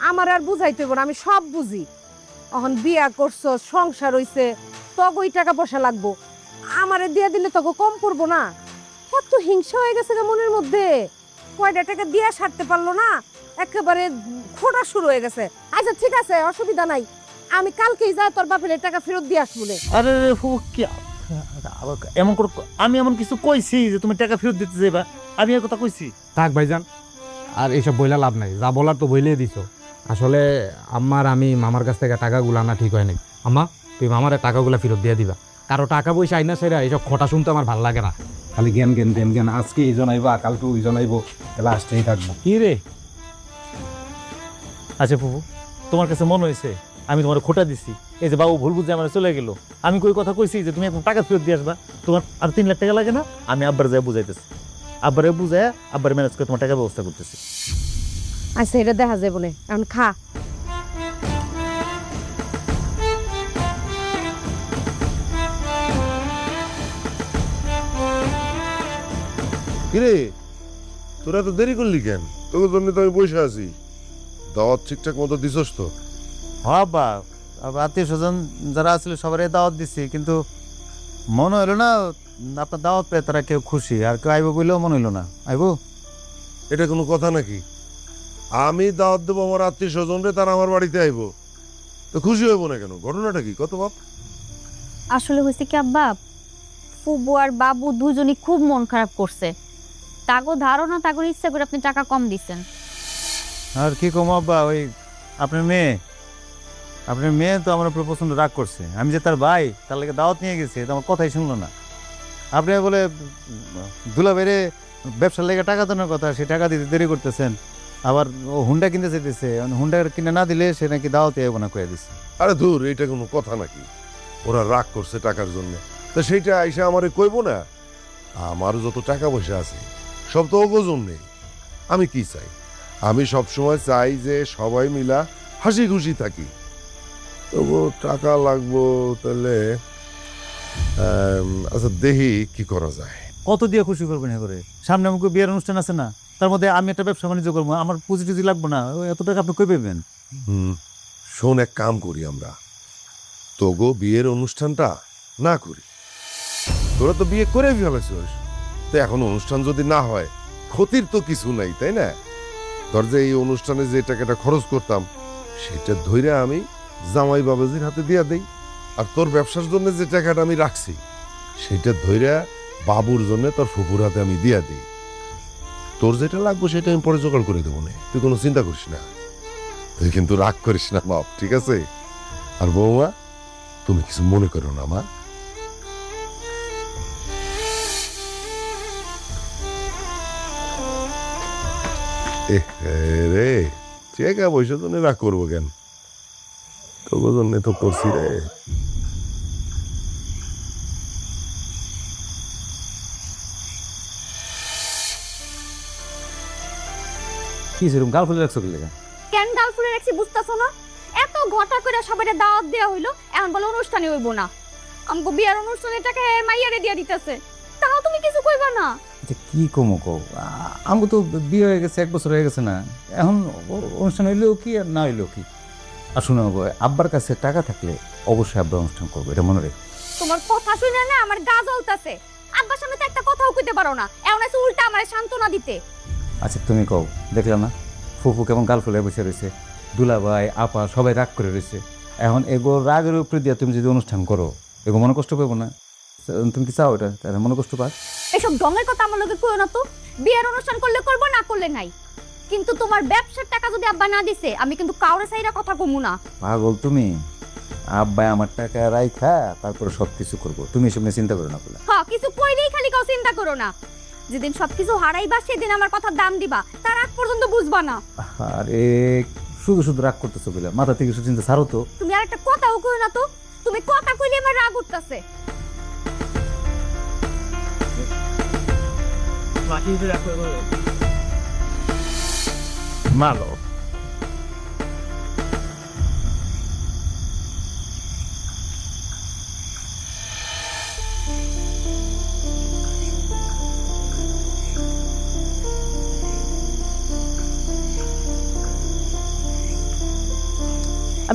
Speaker 2: আমার আর বুঝাইতে হইব না, আমি সব বুঝি। এখন বিয়া করছো, সংসার হইছে, তবে ওই টাকা পয়সা লাগবো, আমারে দিয়ে দিলে তোকে কম পড়বো না? এত হিংসা হয়ে গেছে গা মনের মধ্যে, কয়টা টাকা দিয়ে সারতে পারলো না, একেবারে খোটা শুরু হয়ে গেছে। আচ্ছা ঠিক আছে, অসুবিধা নাই, আমি কালকেই যাই তোর বাপের টাকা ফেরত দিয়ে আসবো।
Speaker 8: আরে ফুফু কি এমন করে? আমি এমন কিছু কইছি যে তুমি টাকা ফেরত দিতে যাইবা? আমি আর কথা কইছি?
Speaker 7: থাক ভাইজান, আর এইসব বইলা লাভ নাই, যা বলার তো বইলেই দিছো। আসলে আমি মামার কাছ থেকে টাকাগুলো আনা ঠিক হয় নাই। আম্মা, তুই মামার টাকাগুলো ফেরত দিয়ে দিবা। কারো টাকা পয়সা আইনা সেরা এইসব খটা শুনতে আমার ভালো লাগে না। খালি জ্ঞান জ্ঞান জ্ঞান জ্ঞান, আজকে এইজন আইবা, কালকে ওইজন আইবো, তাহলে আসতেই থাকবো।
Speaker 8: কি রে? আচ্ছা ফুফু, তোমার কাছে মনে হয়েছে আমি তোমার খোটা দিছি?
Speaker 4: এই যে বাবু ভুল বুঝে আমার চলে গেল, আমি কই কথা কইছি যে তুমি এখন টাকা ফেরত দিয়ে আসবা, তোমার আর 3 লাখ টাকা লাগে না, আমি আব্বার যায় বুঝাইতেছি, আব্বারে বুঝায় আব্বার ম্যানেজ করে তোমার টাকার ব্যবস্থা করতেছি।
Speaker 2: আচ্ছা এটা দেখা যাবে না, এখন খা।
Speaker 1: কিরে তোরা তো দেরি করলি কেন? তোর জন্য তো আমি বসে আছি। দাওয়াত ঠিকঠাক মতো দিছস তো?
Speaker 8: হ্যাঁ আব্বা, আত্মীয় স্বজন যারা আসলে সবারই দাওয়াত দিছি, কিন্তু মনে হইলো না আপনার দাওয়াত পেয়ে তারা কেউ খুশি, আর কেউ আইব বললেও মনে হইলো না আইব।
Speaker 1: এটা কোনো কথা নাকি? আমি দাওয়াত দেবো আমার আত্মীয় স্বজনরে, তারা আমার বাড়িতে আইব, তো খুশি হইব না কেন? ঘটনাটা কি কত বাপ?
Speaker 5: আসলে হয়েছে কি আব্বা, ফুবু আর বাবু দুজনই খুব মন খারাপ করছে। তাগো ধারণা তাগোর ইচ্ছা করে আপনি টাকা কম দিচ্ছেন।
Speaker 8: আর কি কম আব্বা, ওই আপনার মেয়ে তো আমার উপর প্রচন্ড রাগ করছে। আমি যে তার ভাই, তার লাগে দাওয়াত নিয়ে গেছি, তো আমার কথাই শুনলো না। আপনি বলে দুলা বেড়ে ব্যবসার লেগে টাকা দেওয়ার কথা, সে টাকা দিতে দেরি করতেছেন, আবার ও হুন্ডা কিনতে চাইতেছে, হুন্ডা কিনে না দিলে সে নাকি দাওয়াতে যাবো না করে দিচ্ছে।
Speaker 1: আরে ধুর, এটা কোনো কথা নাকি? ওরা রাগ করছে টাকার জন্য, তো সেইটা আইসা আমারে কইব না? আমার যত টাকা পয়সা আছে সব তো ওগো জন্যে। আমি কি চাই? আমি সব সময় চাই যে সবাই মিলা হাসি খুশি থাকি। তবু টাকা লাগবো, তাহলে আচ্ছা দেখি কি করা যায়।
Speaker 8: কত দিয়ে খুশি করবেন হ্যাঁ করে? সামনে আমাকে বিয়ের অনুষ্ঠান আছে না, তার মধ্যে আমি একটা ব্যবসা বাণিজ্য করবো, আমার পুঁজি টুজি লাগবো না, এত টাকা আপনি কই পাবেন?
Speaker 1: শোন, এক কাম করি আমরা, তোগো বিয়ের অনুষ্ঠানটা না করি। তোরা তো বিয়ে করে ফেলেছিস, তো এখন অনুষ্ঠান যদি না হয় ক্ষতির তো কিছু নাই, তাই না? তোর যে এই অনুষ্ঠানে যে টাকাটা খরচ করতাম সেটা ধইরা আমি জামাই বাবাজির হাতে দিয়া দেই, আর তোর ব্যবসার জন্য যে টাকাটা আমি রাখছি সেটা ধইরা বাবুর জন্য তোর ফুপুর হাতে আমি দিয়া দিই। তোর যেটা লাগবে সেটা আমি পরে জোগাড় করে দেবো না, তুই কোনো চিন্তা করিস না। তুই কিন্তু রাগ করিস না বাপ, ঠিক আছে? আর বৌমা, তুমি কিছু মনে করো না মা। রে টাকা পয়সা জন্য রাগ করবো কেন? তোর জন্য তো করছি রে।
Speaker 8: কি সেরকম গাল ফুলে রাখছো কি লেগা?
Speaker 5: কেন গাল ফুলে রাখছি বুঝতেছো না? এত ঘটা করে সবাই দাওয়াত দেওয়া হইলো, এখন বলে অনুষ্ঠানে হইব না। আমগো বিয়ার অনুষ্ঠানের টাকা মাইয়ারে দিয়া দিতেছে, তাও তুমি কিছু কইবা না?
Speaker 8: আচ্ছা কি কমো কও, আমি তো বিয়ে হয়ে গেছে, 1 বছর হয়ে গেছে না, এখন অনুষ্ঠান হইলেও কি আর না হইলেও কি। আর শুনো গো, আব্বার কাছে টাকা থাকলে অবশ্যই আব্বা অনুষ্ঠান করবো, এটা মনে রেখ।
Speaker 5: তোমার কথা শুনে না আমার গা জ্বলতাছে। আব্বার সামনে তো একটা কথাও কইতে পারো না, এখন এসে উল্টা আমারে সান্ত্বনা দিতে।
Speaker 8: আচ্ছা তুমি কও, দেখলাম না ফুফু কেমন গাল ফুলে বসে রয়েছে, দুলাভাই আপা সবাই রাগ করে রয়েছে, এখন এগো রাগের উপরে দিয়ে তুমি যদি অনুষ্ঠান করো, এগো মনে কষ্ট পাবো না? তুমি কি চাও এটা তাহলে মনে কষ্ট পাক?
Speaker 5: এসব ঢঙের কথা আমার লগে কইও না তো। বিয়ের অনুষ্ঠান করলে করব, না করলে নাই। কিন্তু তোমার ব্যবসার টাকা যদি আব্বা না দিছে, আমি কিন্তু কাউরে সাইরা কথা কমু না।
Speaker 8: পাগল তুমি, আব্বা আমার টাকা রাইখা তারপরে সবকিছু করবো, তুমি এসব নিয়ে চিন্তা করো না বলে।
Speaker 5: হ্যাঁ, কিছু কইলেই খালি কাউ চিন্তা করো না। যেদিন সবকিছু হারাইবা সেদিন আমার কথার দাম দিবা, তার আগ পর্যন্ত বুঝবা না।
Speaker 8: আরে শুধু শুধু রাগ করতেছো বলে, মাথা থেকে কিছু চিন্তা ছাড়ো তো।
Speaker 5: তুমি আর একটা কথাও কইও না তো। তুমি কথা কইলে আমার রাগ উঠতাছে।
Speaker 4: মালো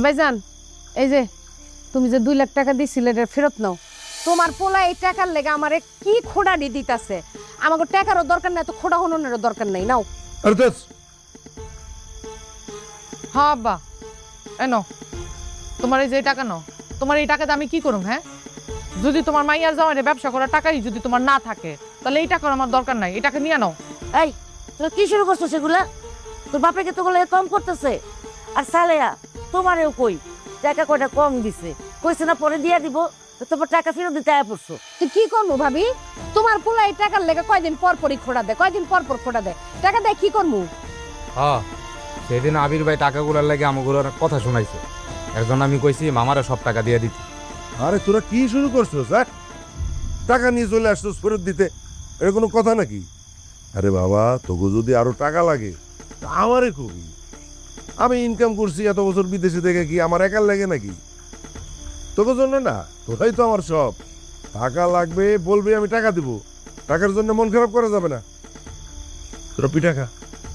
Speaker 2: ভাইজান, এই যে তুমি যে 2 লাখ টাকা দিছিলে এটা ফেরত নাও। তোমার পোলা এই টাকার লেগে আমারে কি খোঁড়ানি দিতাছে। আমাকে টাকারও দরকার নাই, তো খোঁড়া হননেরও দরকার নাই, নাও।
Speaker 1: আরে দেখ,
Speaker 3: হ্যাঁ আব্বা, এনো তোমার এই যে টাকা নাও। তোমার এই টাকাতে আমি কি করুম? হ্যাঁ, যদি তোমার মাইয়ার জামাইরে ব্যবসা করার টাকাই যদি তোমার না থাকে, তাহলে এই টাকার আমার দরকার নাই, এই টাকা নিয়ে নাও।
Speaker 6: এই তোরা কি শুরু করছো সেগুলা? তোর বাপেকে তো বলে কম করতেছে, আর সালেয়া তোমারেও কই টাকা কয়টা কম দিছে, কইছে না পরে দিয়া দিব, তো তোমার টাকা ফেরত দিতে আয়া পড়ছো।
Speaker 2: তো কি করবো ভাবি? তোমার পোলা এই টাকার লেগে কয়দিন পর পরই খোঁড়া দেয়, কয়দিন পর পর খোঁড়া দেয়। টাকা দেয় কি করবো?
Speaker 7: হ্যাঁ, সেদিন আবির ভাই টাকাগুলোর লাগে আমাগুলোর কথা শোনাইছে, এর জন্য আমি কইছি মামারে সব টাকা দিয়ে দিতে।
Speaker 1: আরে তোরা কি শুরু করছিস? হ্যাঁ, টাকা নিয়ে চলে আসছিস ফেরত দিতে, এর কোনো কথা নাকি? আরে বাবা, তোকে যদি আরো টাকা লাগে তা আমারে কবি। আমি ইনকাম করছি এত বছর বিদেশে থেকে, কি আমার একার লাগে নাকি? তোকে জন্য না, তোরাই তো আমার সব। টাকা লাগবে বলবি, আমি টাকা দিব। টাকার জন্য মন খারাপ করা যাবে না। তোরা পিঠা খা,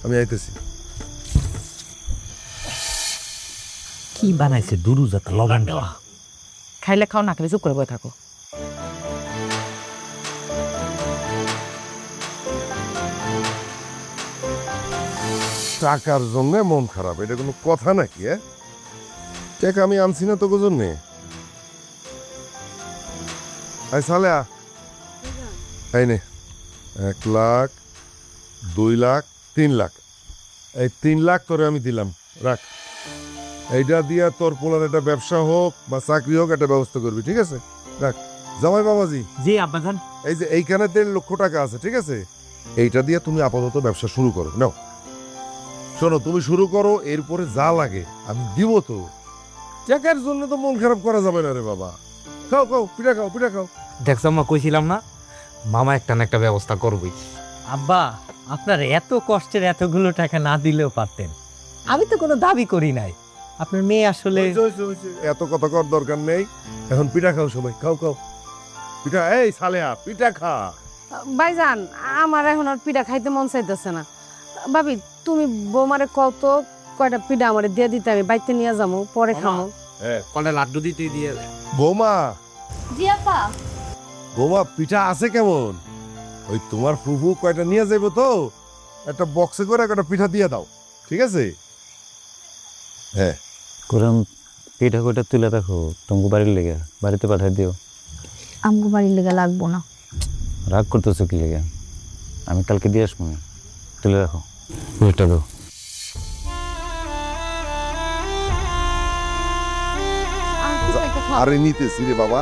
Speaker 1: আমি আইতেছি।
Speaker 4: কি বানাইছে দুরু জাত লবণ দেওয়া।
Speaker 3: খাইলে খাও, না খাইলে চুপ করে বসে থাকো।
Speaker 1: টাকার জন্য মন খারাপ, এটা কোনো কথা নাকি? টাকা আমি আনছি না তোকে জন্যে। আই সালে এই নে, 1 লাখ, 2 লাখ, 3 লাখ। এই 3 লাখ তোরে আমি দিলাম, রাখ। এইটা দিয়া তোর পোলার একটা ব্যবসা হোক বা চাকরি হোক, একটা ব্যবস্থা করবি, ঠিক আছে? রাখ। জামাই বাবাজি,
Speaker 4: জি আব্বাজান।
Speaker 1: এই যে এইখানে 1.5 লক্ষ টাকা আছে, ঠিক আছে? এইটা দিয়ে তুমি আপাতত ব্যবসা শুরু করো। নাও, শোনো, তুমি শুরু করো, এরপরে যা লাগে আমি দিব। তো টাকার জন্য তো মন খারাপ করা যাবে না রে বাবা। খাও খাও, পিঠা খাও, পিঠা খাও।
Speaker 7: দেখছো আম্মা, কইছিলাম না মামা একটা না একটা ব্যবস্থা করবই।
Speaker 9: আব্বা, আপনার এত কষ্টের এতগুলো টাকা না দিলেও পারতেন। আমি তো কোনো দাবি করি নাই। আপনার মেয়ে আসলে
Speaker 1: হইছে, হইছে, হইছে। এত কথা কর দরকার নেই। এখন পিঠা খাও সবাই, খাও খাও পিঠা। এই সালেহা, পিঠা খা।
Speaker 2: ভাইজান, আমার এখন আর পিঠা খাইতে মন চাইতেছে না। ভাবি, তুমি বৌমারে কত কয়টা পিঠা আমারে দিয়ে দিতে, আমি বাইতে নিয়ে যাবো, পরে খাবো।
Speaker 7: কলে লাড্ডু দিতে দিয়ে
Speaker 1: বৌমা,
Speaker 5: জি আপা।
Speaker 1: বৌমা, পিঠা আছে কেমন? ওই তোমার ফুফু কয়টা নিয়ে যাইবো তো, একটা বক্সে করে কয়টা পিঠা দিয়ে দাও, ঠিক আছে? হ্যাঁ,
Speaker 8: কোরআন পিঠা কইটা তুলে রাখো, তোমাকে বাড়ির লেগে বাড়িতে পাঠাই দিও।
Speaker 5: আমগো বাড়ির লেগে লাগবো না।
Speaker 8: রাগ করতেছো কি লেগে? আমি কালকে দিয়ে আসবো, তুলে রাখো।
Speaker 7: এটা দাও।
Speaker 1: আরে নিতেছি রে বাবা,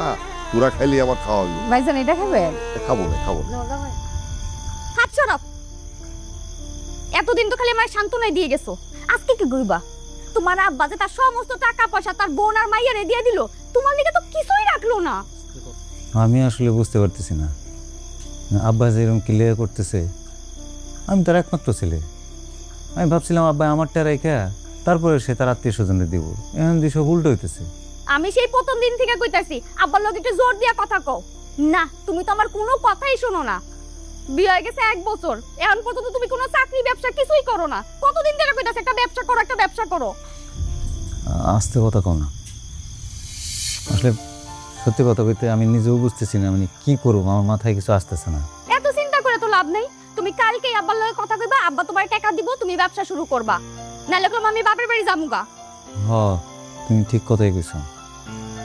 Speaker 1: তোরা খাইলে আমার খাওয়া হইলো।
Speaker 2: ভাইজান, এটা খাবে?
Speaker 1: খাবো না, খাবো না।
Speaker 5: হাত সরাও। এতদিন তো খালি আমার সান্ত্বনাই দিয়ে গেছো, আজকে কি করবা? তোমার আব্বা যে তার সমস্ত টাকা পয়সা তার বোন আর মাইয়ারে দিয়ে দিল, তোমার লিগে তো কিছুই রাখলো না।
Speaker 8: আমি আসলে বুঝতে পারতেছি না, আব্বা যে এরকম ক্লিয়ার করতেছে। আমি তার একমাত্র ছেলে। আমি ভাবছিলাম আব্বা আমারটা রেখা তারপরে সে তার আত্মীয় স্বজনে দিব। এখন যে সব উল্টো হইতেছে।
Speaker 5: আমি সেই প্রথম দিন থেকে কইতাছি আব্বার লগে একটু জোর দিয়া কথা কও। না, তুমি তো আমার কোনো কথাই শোনো না। বিয়ে হয়ে গেছে 1 বছর, এখন পর্যন্ত তুমি কোনো চাকরি ব্যবসা কিছুই করো না। কতদিন ধরে কইতাছি একটা ব্যবসা করো, একটা ব্যবসা করো।
Speaker 8: আস্তে কথা কও না। আসলে সত্যি কথা বলতে আমি নিজেও বুঝতেছি না আমি কি করবো, আমার মাথায় কিছু আসতেছে না।
Speaker 5: এত চিন্তা করে তো লাভ নেই। তুমি কালকেই আব্বার লগে কথা কইবা, আব্বা তোমার টাকা দিব, তুমি ব্যবসা শুরু করবা। নাইলে কলম আমি বাপের বাড়ি যামুগা।
Speaker 8: হ, তুমি ঠিক কথাই কইছো।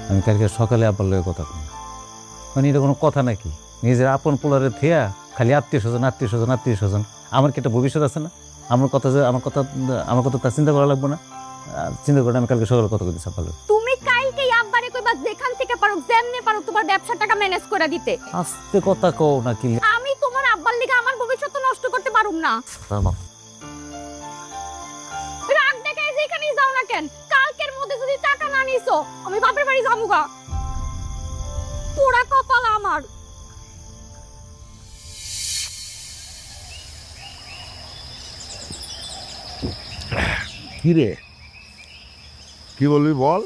Speaker 8: আমি কালকে সকালে আব্বার লগে কথা কই। মানে এটা কোনো কথা নাকি? নিজের আপন পোলারে থেয়া খালি আত্মীয় স্বজন, আত্মীয় স্বজন, আত্মীয় স্বজন। আমার কি একটা ভবিষ্যৎ আছে না? আমার কথা তার চিন্তা করা লাগবে না? চিন্তা করে আমি কালকে সকালে কথা কইতে সকালে।
Speaker 5: তুমি কালকেই আব্বারে কইবা যেখান থেকে পারো, যেমনে পারো তোমার ব্যবসা টাকা ম্যানেজ করে দিতে।
Speaker 8: আস্তে কথা কও না কি?
Speaker 5: আমি তোমার আব্বার লিগে আমার ভবিষ্যৎ নষ্ট করতে পারুম না। রাগ দেখে যেখানেই যাও না কেন, কালকের মধ্যে যদি টাকা না নিছো, আমি বাপের বাড়ি যামুগা। পোড়া কপাল আমার।
Speaker 1: কি রে, কি বলবি বল?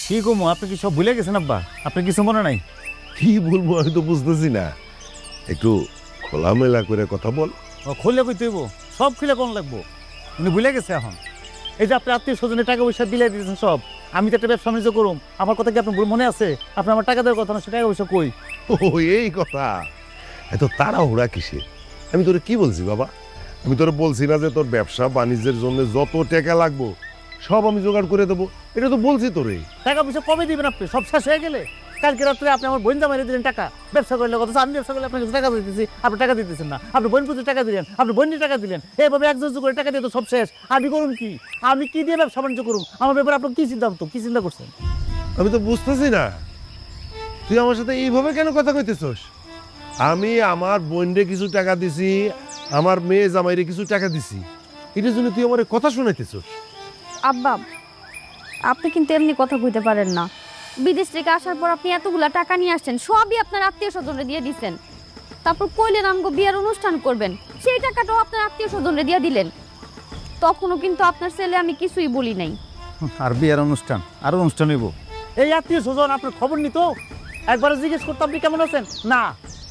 Speaker 4: কি কমো, আপনি কি সব ভুলে গেছেন আব্বা? আপনার কিছু মনে নাই?
Speaker 1: কি বলবো আমি তো বুঝতেছি না। একটু খোলামেলা করে কথা বল।
Speaker 4: খুলে কইতে হইব, সব খুলে কোন লাগবো? উনি ভুলে গেছে এখন। এই যে আপনি আত্মীয় স্বজনের টাকা পয়সা বিলাই দিয়েছেন সব। আমি তো একটা ব্যবসা বাণিজ্য করুম, আমার কথা কি আপনার মনে আছে? আপনি আমার টাকা দেওয়ার কথা না, সে টাকা পয়সা কই?
Speaker 1: ও এই কথা, এত তাড়াহুড়া কিসে? আমি তোরে কি বলছি বাবা? আমি তোরে বলছি না যে তোর ব্যবসা বাণিজ্যের জন্য যত টাকা লাগবো সব আমি জোগাড় করে দেবো? এটা তো বলছি তোরে।
Speaker 4: টাকা পয়সা কবে দিবেন আপনি? সব শেষ হয়ে গেলে কালকে রাত্রে আপনি আমার বোন জামাইরে দিলেন টাকা। ব্যবসা করলে কথা, আমি ব্যবসা করলে আপনাকে টাকা দিতেছি, আপনি টাকা দিতেছেন না। আপনি বোন পুজোর টাকা দিলেন, আপনি বোনের টাকা দিলেন, এইভাবে একজন করে টাকা দিয়ে তো সব শেষ। আমি করুন কি? আমি কি দিয়ে ব্যবসা বাণিজ্য করুন? আমার ব্যাপারে আপনার কি সিদ্ধান্ত, কি চিন্তা করছেন?
Speaker 1: আমি তো বুঝতেছি না, তুই আমার সাথে এইভাবে কেন কথা কইতেছস? আমি আমার বোনরে কিছু টাকা দিছি, আমার মেয়ে জামাইরে কিছু টাকা দিছি, এটার জন্য তুই আমার কথা শুনাইতেছস?
Speaker 2: আব্বা,
Speaker 5: আপনি কিন্তু এমনি কথা কইতে পারেন না। বিদেশ থেকে আসার পর আপনি এতগুলা টাকা নিয়ে আসছেন, সবই আপনার আত্মীয় স্বজনরে দিয়ে দিচ্ছেন। তারপর কইলেন আমগো বিয়ের অনুষ্ঠান করবেন, সেই টাকাটাও আপনার আত্মীয় স্বজনরে দিয়ে দিলেন। তখনও কিন্তু আপনার ছেলে আমি কিছুই বলি নাই।
Speaker 8: আর বিয়ের অনুষ্ঠান আর অনুষ্ঠান হইব।
Speaker 4: এই আত্মীয় স্বজন আপনার খবর নিত, একবারে জিজ্ঞেস করতো আপনি কেমন আছেন না,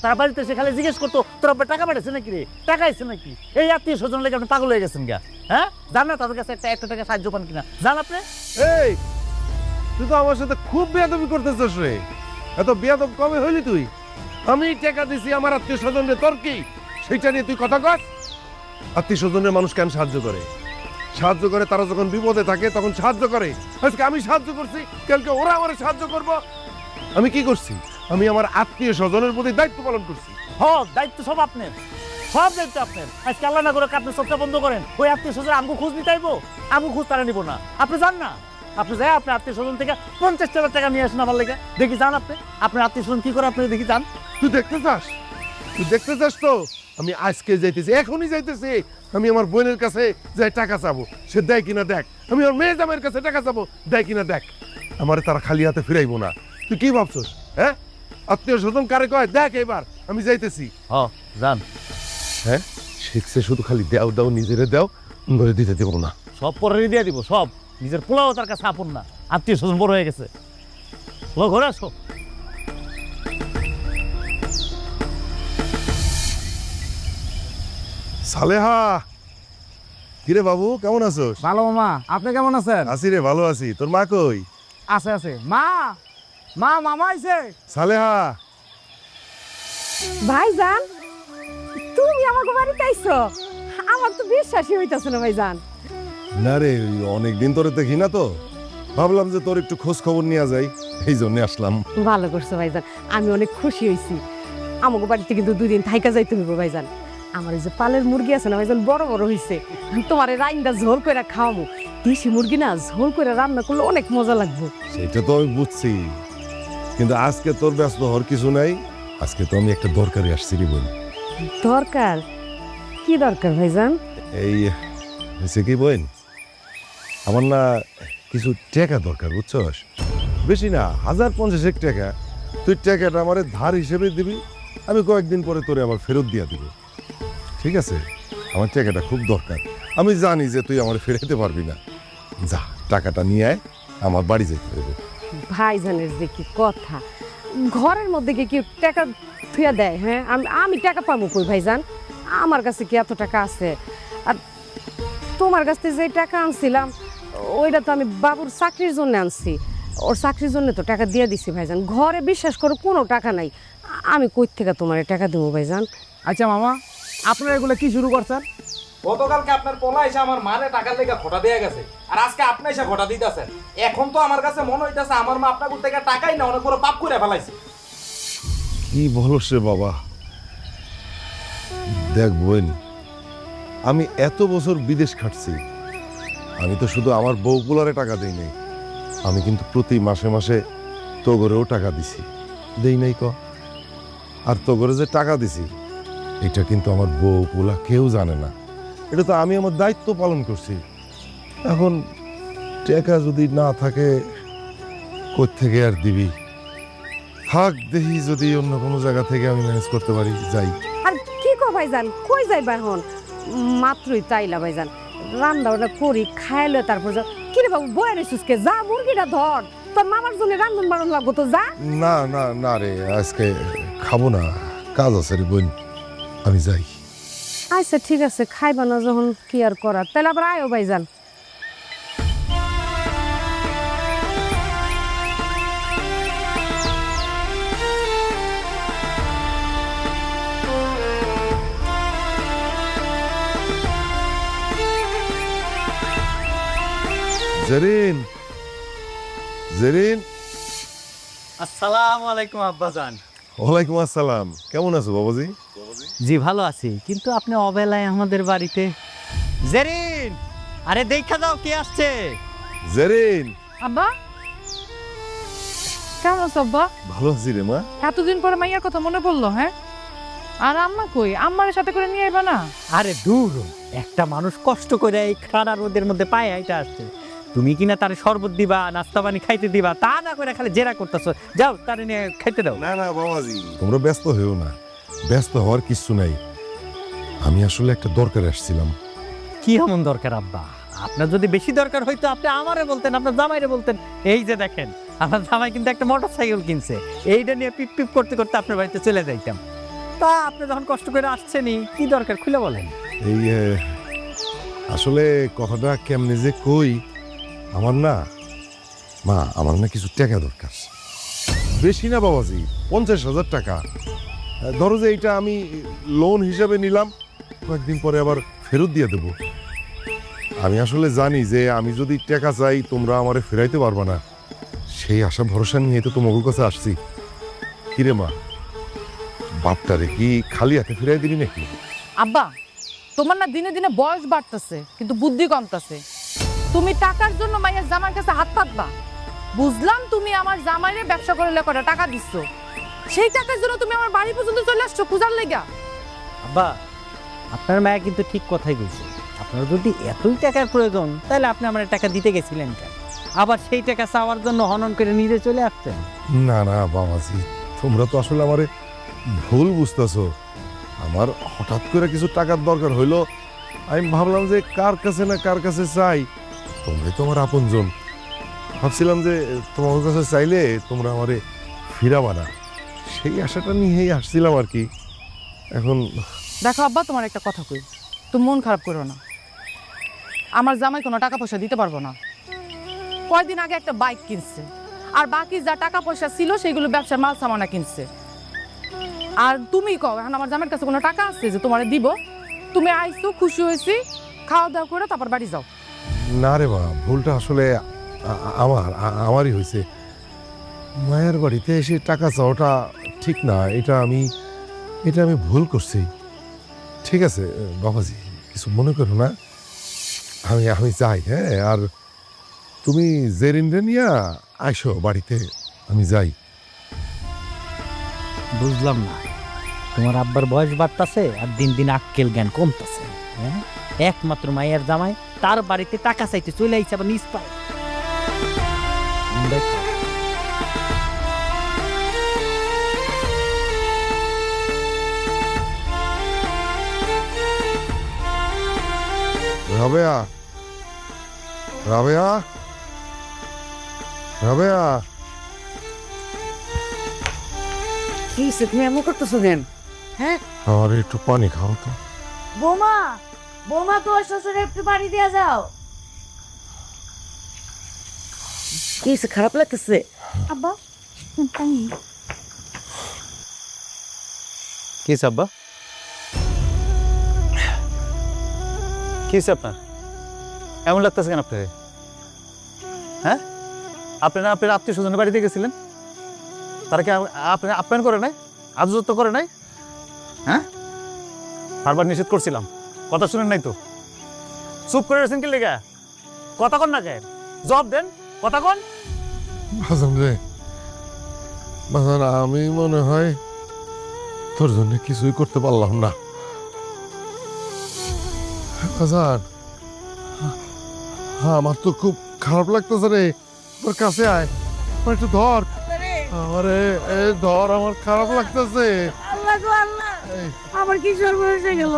Speaker 4: তার বাড়িতে সে খালি জিজ্ঞেস করতো তোর আপনার টাকা পাঠাচ্ছে নাকি রে, টাকা আইছে নাকি। এই আত্মীয় স্বজন লেগে আপনি পাগল হয়ে গেছেন গা। হ্যাঁ, জান না তাদের কাছে একটা টাকা সাহায্য পান কিনা, জান আপনি?
Speaker 1: এই তুই তো আমার সাথে খুব বেয়াদবি করতেছিস রে। এত বেয়াদব কবে হইলি তুই? আমি টাকা দিছি আমার আত্মীয় স্বজনরে, তোর কি সেইটা নিয়ে তুই কথা কস? আত্মীয় স্বজনের মানুষ কেন সাহায্য করে? সাহায্য করে তারা যখন বিপদে থাকে তখন সাহায্য করে। আজকে আমি সাহায্য করছি, কালকে ওরা আমার সাহায্য করব। আমি কি করছি? আমি আমার আত্মীয় স্বজনের প্রতি দায়িত্ব পালন করছি।
Speaker 4: দায়িত্ব সব আপনার, সব দায়িত্ব আপনার। আজকে আল্লাহ না করে আপনি চোখটা বন্ধ করেন, ওই আত্মীয় স্বজন আমগো খোঁজ নিতে আইবো, আমগো খোঁজ তারা নিব না। আপনি যান না, আপনি যাই আপনার আত্মীয় স্বজন থেকে 50,000 টাকা নিয়ে আসেন আমার লেগে, দেখি যান আপনি আপনার আত্মীয় স্বজন কি করে আপনি দেখি যান।
Speaker 1: তুই দেখতে চাস? তুই দেখতে চাস তো? আমি আজকে যাইতেছি, এখনই যাইতেছি। আমি আমার বোনের কাছে যাই টাকা চাবো, সে দেয় কিনা দেখ। আমি আমার মেয়ে জামাইয়ের কাছে টাকা চাবো, দেয় কিনা দেখ। আমার তারা খালি হাতে ফিরাইবো না। তুই কি ভাবছস? হ্যাঁ, আত্মীয় স্বজন কারে কয় দেখ। এবার আমি যাইতেছি।
Speaker 8: যান।
Speaker 1: হ্যাঁ, শিখছে শুধু খালি দেও দাও, নিজেরে দেও, ধরে দিতে দেবো না।
Speaker 4: সব পরে দিয়ে দিব, সব নিজের পোলাও তার কাছে আপন না, আত্মীয় স্বজন বড় হয়ে গেছে। ঘরে আসো।
Speaker 1: সালেহা, কিরে বাবু কেমন আছোস?
Speaker 7: ভালো মামা, আপনি কেমন আছেন?
Speaker 1: আছি রে, ভালো আছি। তোর মা কই?
Speaker 7: আছে আছে। মা মা মামা আইছে।
Speaker 1: সালেহা,
Speaker 2: ভাইজান, তুমি আমাকে বাড়িতে আইছো? আমার তো বিশ্বাসই হইতাছে না ভাইজান।
Speaker 1: না রে, অনেকদিন তোরে দেখি না তো, ভাবলাম যে তোর একটু খোঁজ খবর নিয়ে যাই, এই জন্য আসলাম।
Speaker 2: ভালো করছো ভাইজান, আমি অনেক খুশি হয়েছি। আমাকে বাড়িতে কিন্তু 2 দিন থাইকা যাইতে হইব ভাইজান। আমার এই যে পালের মুরগি আছে না ভাইজান, বড় বড় হয়েছে। তোমার রাইন্দা ঝোল করে খাওয়াবো। দেশি মুরগি না ঝোল করে রান্না করলে অনেক মজা লাগবে।
Speaker 1: সেটা তো আমি বুঝছি, কিন্তু আজকে তোর ব্যস্ত হওয়ার কিছু নাই। আজকে তো আমি একটা দরকারে আসছি রে বোন।
Speaker 2: দরকার? কি দরকার ভাইজান?
Speaker 1: এই হয়েছে কি বোন, আমার না কিছু টাকা দরকার, বুঝছস? বেশি না, 1,050 টাকা। তুই টাকাটা আমার ধার হিসেবে দিবি, আমি কয়েকদিন পরে তোরে আবার ফেরত দিয়া দিব। ঠিক আছে? আমার টাকাটা খুব দরকার। আমি জানি যে তুই আমার ফেরাতে পারবি না। যা, টাকাটা নিয়ে আয়, আমার বাড়ি যেতে হবে।
Speaker 2: ভাইজানের যে কি কথা, ঘরের মধ্যে কি কেউ টাকা থুয়া দেয়? হ্যাঁ, আমি টাকা পাবো কই ভাইজান? আমার কাছে কি এত টাকা আছে? আর তোমার কাছ থেকে যে টাকা আনছিলাম ওইটা তো আমি বাবুর চাকরির জন্য আনছি। ওর চাকরির জন্য তো টাকা দিয়ে দিছি ভাইজান। ঘরে বিশ্বাস করো কোনো টাকা নাই। আমি কই থেকে তোমার টাকা দেবো ভাইজান?
Speaker 7: আচ্ছা মামা, আপনারা এগুলো কি শুরু করছেন?
Speaker 10: গতকালকে আপনার পোলা এসে আমার মারে টাকার লেগে ঘটা দিয়ে গেছে, আর আজকে আপনি এসে ঘটা দিতেছেন। এখন তো আমার কাছে মনে হইতেছে আমার মা আপনার থেকে টাকাই না, অনেক বড় পাপ করে ফেলাইছে।
Speaker 1: কি বলো সে বাবা? দেখ বোন, আমি এত বছর বিদেশ খাটছি, আমি তো শুধু আমার বউগুলারে টাকা দেই নাই, আমি কিন্তু প্রতি মাসে মাসে তোগরেও টাকা দিছি। দেই নাই ক? আর তোগরে যে টাকা দিছি এটা কিন্তু আমার বউগুলা কেউ জানে না। এটা তো আমি আমার দায়িত্ব পালন করছি। এখন টাকা যদি না থাকে কোত্থেকে আর দিবি? থাক, দেখি যদি অন্য কোনো জায়গা থেকে আমি ম্যানেজ করতে পারি, যাই।
Speaker 2: আর কি কো ভাইজান, কই যাইবা এখন? মাত্রই তাইলা ভাইজান, রান্না বান্না করি, খাইলে তারপর যা। কি রে বাবু, বয়ে রেছিস কে? যা মুরগিটা ধর, তোর মামার জন্য রান্ধন বাড়ন লাগবো তো, যা।
Speaker 1: না না না রে, আজকে খাবো না, কাজ আছে রে বোন, আমি যাই।
Speaker 2: আচ্ছা ঠিক আছে, খাইবা না যখন কি আর করার, তাহলে আবার আয়ো ভাইজান।
Speaker 1: জেরিন, জেরিন।
Speaker 9: আসসালামু আলাইকুম আব্বাজান।
Speaker 1: ওয়ালাইকুম আসসালাম। কেমন আছো বাবাজি?
Speaker 9: জি ভালো আছি, কিন্তু আপনি অবেলায় আমাদের বাড়িতে। জেরিন, আরে দেখা দাও কে আসছে।
Speaker 1: জেরিন।
Speaker 3: আব্বা কেমন আছো আব্বা?
Speaker 1: ভালো আছি রে মা।
Speaker 3: এতদিন পরে মাইয়ার কথা মনে পড়লো। হ্যাঁ, আর আম্মা কই? আম্মার সাথে করে নিয়ে আইবা না?
Speaker 9: আরে দূর, একটা মানুষ কষ্ট করে এই খাড়া রোদের মধ্যে পায়ে এটা আসছে, তুমি কিনা তার শরবত দিবা, নাস্তা পানি খাইতে দিবা, তা না করে খালি জেরা করতেছো। যাও তারে নিয়ে খাইতে দাও।
Speaker 1: না না বাবাজি, তোমরা ব্যস্ত হয়েও না, ব্যস্ত হওয়ার কিছু নাই। আমি আসলে একটা দরকারে আসছিলাম।
Speaker 9: কি এমন দরকার আব্বা? আপনার যদি বেশি দরকার হইতো আপনি আমারে বলতেন, আপনার জামাইরে বলতেন। এই যে দেখেন, আমার জামাই কিন্তু একটা মোটরসাইকেল কিনছে, এইটা নিয়ে পিপ পিপ করতে করতে আপনার বাড়িতে চলে যাইতাম। তা আপনি যখন কষ্ট করে আসছেনই, কি দরকার খুলে বলেন।
Speaker 1: এই আসলে কথাটা কেমনে যে কই, আমার না মা, আমার না কিছু টাকা দরকার। বেশি না বাবাজি, 50,000 টাকা। ধরো যে এইটা আমি লোন হিসাবে নিলাম, কয়েকদিন পরে আবার ফেরত দিয়ে দেব। আমি আসলে জানি যে আমি যদি টাকা চাই তোমরা আমারে ফেরাইতে পারবা না, সেই আশা ভরসা নিয়ে তো তোমার কাছে আসছি। কিরে মা, বাপটারে কি খালি হাতে ফিরাই দিবি নাকি?
Speaker 3: আব্বা, তোমার না দিনে দিনে বয়স বাড়তেছে কিন্তু বুদ্ধি কমতেছে। তুমি টাকার জন্য মায়ের জামাইয়ের কাছে হাত পাতবা। বুঝলাম তুমি আমার জামাইরে ব্যবসা করে কটা টাকা দিচ্ছ, সেই টাকার জন্য তুমি আমার বাড়ি পর্যন্ত চলে আসছো পূজার লেগা।
Speaker 9: আব্বা, আপনার মায়া কিন্তু ঠিক কথাই বলছে। আপনার যদি এতই টাকার প্রয়োজন, তাহলে আপনি আমার টাকা দিতে গেছিলেন কেন? আবার সেই টাকা চাওয়ার জন্য হনন করে নিজে চলে আসছেন।
Speaker 1: না না বাবাজি, তোমরা তো আসলে আমারে ভুল বুঝতেছো। আমার হঠাৎ করে কিছু টাকার দরকার হইলো, আমি ভাবলাম যে কার কাছে না কার কাছে চাই। তোমরাই তো আমার আপনজন, ভাবছিলাম যে তোমার কাছে চাইলে তোমরা আমারে ফিরাবা না, সেই আশাটা নিয়েই আসছিলাম আর কি। এখন
Speaker 3: দেখো আব্বা, তোমার একটা কথা কই, তুমি মন খারাপ করো না। আমার জামাই কোনো টাকা পয়সা দিতে পারবো না। কয়দিন আগে একটা বাইক কিনছে, আর বাকি যা টাকা পয়সা ছিল সেগুলো ব্যবসার মাল সামানা কিনছে। আর তুমি কও এখন আমার জামাইয়ের কাছে কোনো টাকা আছে যে তোমারে দিব? তুমি আইছো, খুশি হয়েছি, খাওয়া দাওয়া করে তারপর বাড়ি যাও।
Speaker 1: না রে মা, ভুলটা আসলে আমারই হয়েছে। মায়ের বাড়িতে এসে টাকা চাওয়াটা ঠিক না, এটা আমি ভুল করছি। ঠিক আছে বাবাজি, কিছু মনে করো না, আমি যাই। হ্যাঁ, আর তুমি জেরিনরে নিয়ে আইসো বাড়িতে, আমি যাই।
Speaker 9: বুঝলাম না, তোমার আব্বার বয়স বাড়তাছে আর দিন দিন আক্কেল জ্ঞান কমতেছে। হ্যাঁ, একমাত্র মায়ের জামাই, তার বাড়িতে টাকা চাইতে চলে আইছে আবার নিজ পায়।
Speaker 1: রাবেয়া, রাবেয়া, রাবেয়া,
Speaker 6: কি হইছে, তুমি এমন করতেছো কেন? হ্যাঁ
Speaker 1: আমার একটু পানি খাও তো।
Speaker 6: বৌমা, বৌমা তোমার শ্বশুরে একটু পানি দিয়ে যাও। কি হইছে, খারাপ লাগতেছে?
Speaker 5: আব্বা পানি।
Speaker 8: কি আব্বা, কি আপনার এমন লাগতেছে কেন আপনার? হ্যাঁ, আপনারা আপনার আত্মীয় স্বজনের বাড়িতে গেছিলেন, তারা কি আপনার আপ্যায়ন করে নাই, আদর করে নাই? হ্যাঁ, বারবার নিষেধ করছিলাম, কথা শুনেন নাই তো? চুপ করে রয়েছেন কি লেগা? কথা কন না কেন? জবাব দেন, কথা কন।
Speaker 1: বাজান রে, বাজান, আমি মনে হয় তোর জন্য কিছুই করতে পারলাম না। বাজান, আমার তো খুব খারাপ লাগতেছে রে, তোর কাছে আয়, আমার একটু ধর। আমারে ধর, আমার খারাপ লাগতেছে।
Speaker 6: আল্লাহ গো আল্লাহ, আমার কি সর্বনাশ হয়ে গেল।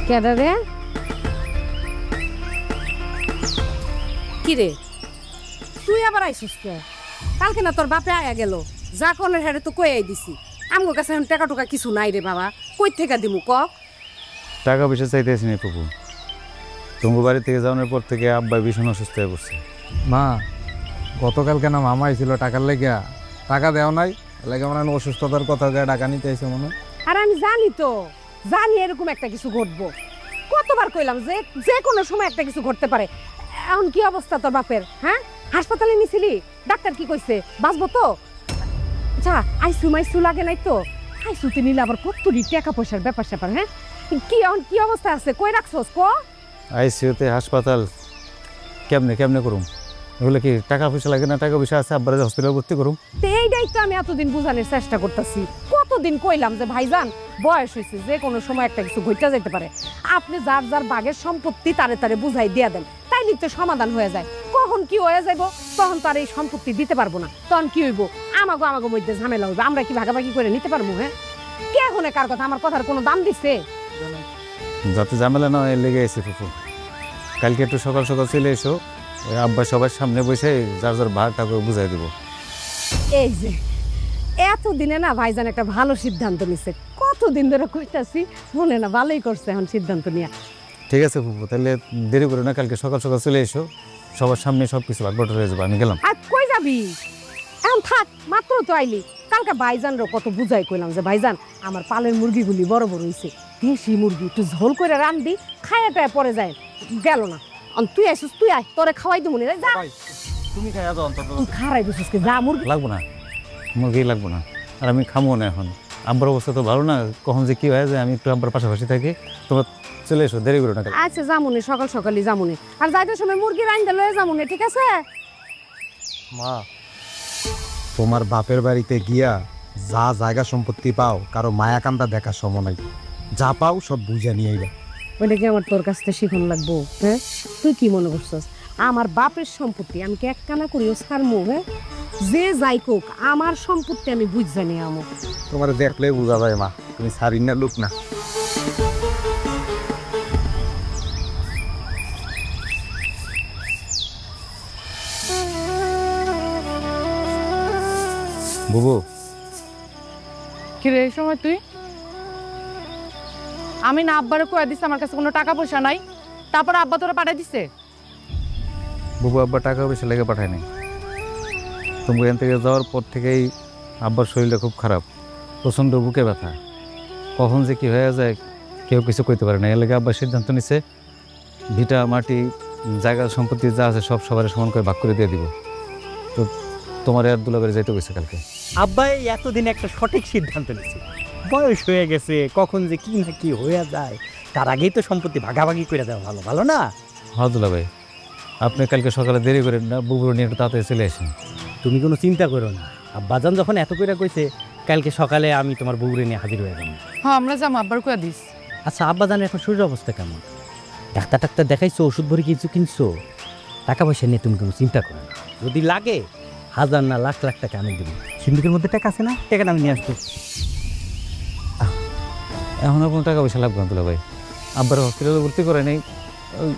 Speaker 2: কেডা রে?
Speaker 11: কি রে, তুই আবার আইসিস কে? কালকে না তোর বাপে আয়া গেল, যা কনের হারে তো কই দিছি। আমগো কাছে এখন টাকা টুকা কিছু নাই রে বাবা, কই থেকে দিমু ক?
Speaker 8: টাকা পয়সা চাইতেছি না প্রভু, তোমার বাড়ি থেকে যাওয়ার পর থেকে আব্বা ভীষণ অসুস্থ হয়ে পড়ছে।
Speaker 7: মা, গতকালকে না মামা আইছিল টাকার লেগা, টাকা দেও নাই, লাগে আমার অসুস্থতার কথা টাকা নিতে আইছে মনে হয়।
Speaker 2: আর আমি জানি তো, জানি এরকম একটা কিছু ঘটবো। কতবার কইলাম যে যে কোনো সময় একটা কিছু ঘটতে পারে। এখন কি অবস্থা তোর বাপের? হ্যাঁ, হাসপাতালে নিছিলি? ডাক্তার কি কইছে? বাঁচবো তো? আচ্ছা, আইসু মাইসু লাগে নাই তো? আইসুতে নিলে আবার কতটি টাকা পয়সার ব্যাপার স্যাপার। হ্যাঁ, কি এখন কি অবস্থা আছে? কই রাখছস ক?
Speaker 8: আইসিইউতে হাসপাতাল, কেমনে কেমনে করুম?
Speaker 4: এগুলো কি টাকা পয়সা লাগে না? টাকা পয়সা আছে, আব্বারে হসপিটালে ভর্তি করুম।
Speaker 2: তো এইটাই তো আমি এতদিন বোঝানোর চেষ্টা করতেছি। কতদিন কইলাম যে ভাইজান বয়স হয়েছে, যে কোনো সময় একটা কিছু ঘটতে যেতে পারে, আপনি যার যার বাগের সম্পত্তি তারে তারে বুঝাই দিয়ে দেন, তাইলে তো সমাধান হয়ে যায়। কখন কি হয়ে যাইব তখন তো আর এই সম্পত্তি দিতে পারবো না, তখন কি হইব, আমাকে মধ্যে ঝামেলা হইবে, আমরা কি ভাগাভাগি করে নিতে পারবো? হ্যাঁ, কে এখন কার কথা, আমার কথার কোনো দাম দিচ্ছে?
Speaker 8: যাতে ঝামেলা না হয় লেগে এসে ফুফু, কালকে একটু সকাল সকাল চলে এসো, ওই আব্বা সবার সামনে বসে যার যার ভাগটা করে বুঝাই দেবো।
Speaker 2: এই যে এতদিনে না ভাইজান একটা ভালো সিদ্ধান্ত নিছে, কতদিন ধরে কইতাছি, মনে না ভালোই করছে এখন সিদ্ধান্ত নিয়ে।
Speaker 8: ঠিক আছে ফুফু, তাহলে দেরি করো না, কালকে সকাল সকাল চলে এসো, সবার সামনে সব কিছু ভাগবট হয়ে যাবো। আমি গেলাম।
Speaker 2: আর কই যাবি? এখন থাক, মাত্র তো আইলি। কালকে ভাইজানরও কত বুঝাই কইলাম যে ভাইজান আমার পালের মুরগিগুলি বড় বড় হইছে, দেশি মুরগি একটু ঝোল করে রান্ধি, খাইয়া টায়া পরে যায়, গেল না। তুই আইসিস, তুই আয়, তোরে খাওয়াই দিব না, যা।
Speaker 4: তুমি খাইয়া দাও অন্তত।
Speaker 2: তুই খারাই দিছিস কে, যা মুরগি।
Speaker 8: লাগবো না, মুরগি লাগবো না, আর আমি খামো না এখন। আব্বার অবস্থা তো ভালো না, কখন যে কি হয়ে যায়, আমি একটু আব্বার পাশাপাশি থাকি। তোমরা চলে এসো, দেরি করো না।
Speaker 2: আচ্ছা যামুনি, সকাল সকালই যামুনি, আর যাইতে সময় মুরগি রাইন্দা লয়ে যামুনি, ঠিক আছে?
Speaker 7: মা, তোমার বাপের বাড়িতে গিয়া যা জায়গা সম্পত্তি পাও, কারো মায়া কান্দা দেখার সময় নাই, যা পাও সব বুঝে নিয়ে আইবা।
Speaker 2: ওইটা কি আমার তোর কাছ থেকে শিখন লাগবো? হ্যাঁ, তুই কি মনে করছস আমার বাপের সম্পত্তি আমি কি এক কানা করিও ছাড়মু? হ্যাঁ, যে যাই কোক আমার সম্পত্তি আমি বুঝ জানি আমো।
Speaker 7: তোমার দেখলে বুঝা যায় মা, তুমি সারিনা লোক না।
Speaker 8: বুবু,
Speaker 3: কিরে এই সময় তুই? আমি না আব্বারে কয়ে দিছি আমার কাছে কোনো টাকা পয়সা নাই, তারপর আব্বা তোরা পাঠাই দিছে।
Speaker 8: বুবু আব্বা টাকা পয়সা লেগে পাঠায় নাই। তুমি এখান থেকে যাওয়ার পর থেকেই আব্বার শরীরটা খুব খারাপ, প্রচণ্ড বুকে ব্যথা, কখন যে কি হয়ে যায় কেউ কিছু কইতে পারে না। এর লেগে আব্বার সিদ্ধান্ত নিছে ভিটা মাটি জায়গা সম্পত্তি যা আছে সব সবার সমান করে ভাগ করে দিয়ে দিব। তো তোমার আর দুলাবাড়ি যাইতে গেছে কালকে।
Speaker 9: আব্বা এই এতদিন একটা সঠিক সিদ্ধান্ত নিচ্ছে। বয়স হয়ে গেছে, কখন যে কি না কি হয়ে যায়, তার আগেই তো সম্পত্তি ভাগাভাগি করে দেওয়া ভালো, ভালো না?
Speaker 8: হ্যাঁ দুলাভাই, আপনি কালকে সকালে দেরি করেন না, বুবুর নিয়ে একটু তাড়াতাড়ি চলে আসেন।
Speaker 9: তুমি কোনো চিন্তা করো না, আব্বাজান যখন এত করে কইছে, কালকে সকালে আমি তোমার বউরে নিয়ে হাজির হয়ে যাবো।
Speaker 3: হ্যাঁ, আমরা যাম, আব্বার কয়ে দিস।
Speaker 9: আচ্ছা, আব্বাজানের এখন শরীর অবস্থা কেমন? ডাক্তার টাক্তার দেখাইছো, ওষুধ ভরে কিছু কিনছো? টাকা পয়সা নিয়ে তুমি কোনো চিন্তা করো না, যদি লাগে হাজার না লাখ লাখ টাকা আমি দেবো। সিন্ধুকের মধ্যে টাকা আছে না, টাকাটা আমি নিয়ে আসবো।
Speaker 8: এখন আর কোনো টাকা পয়সা লাগবে না দুলাভাই, আব্বার হসপিটালে ভর্তি করে নেই, ওই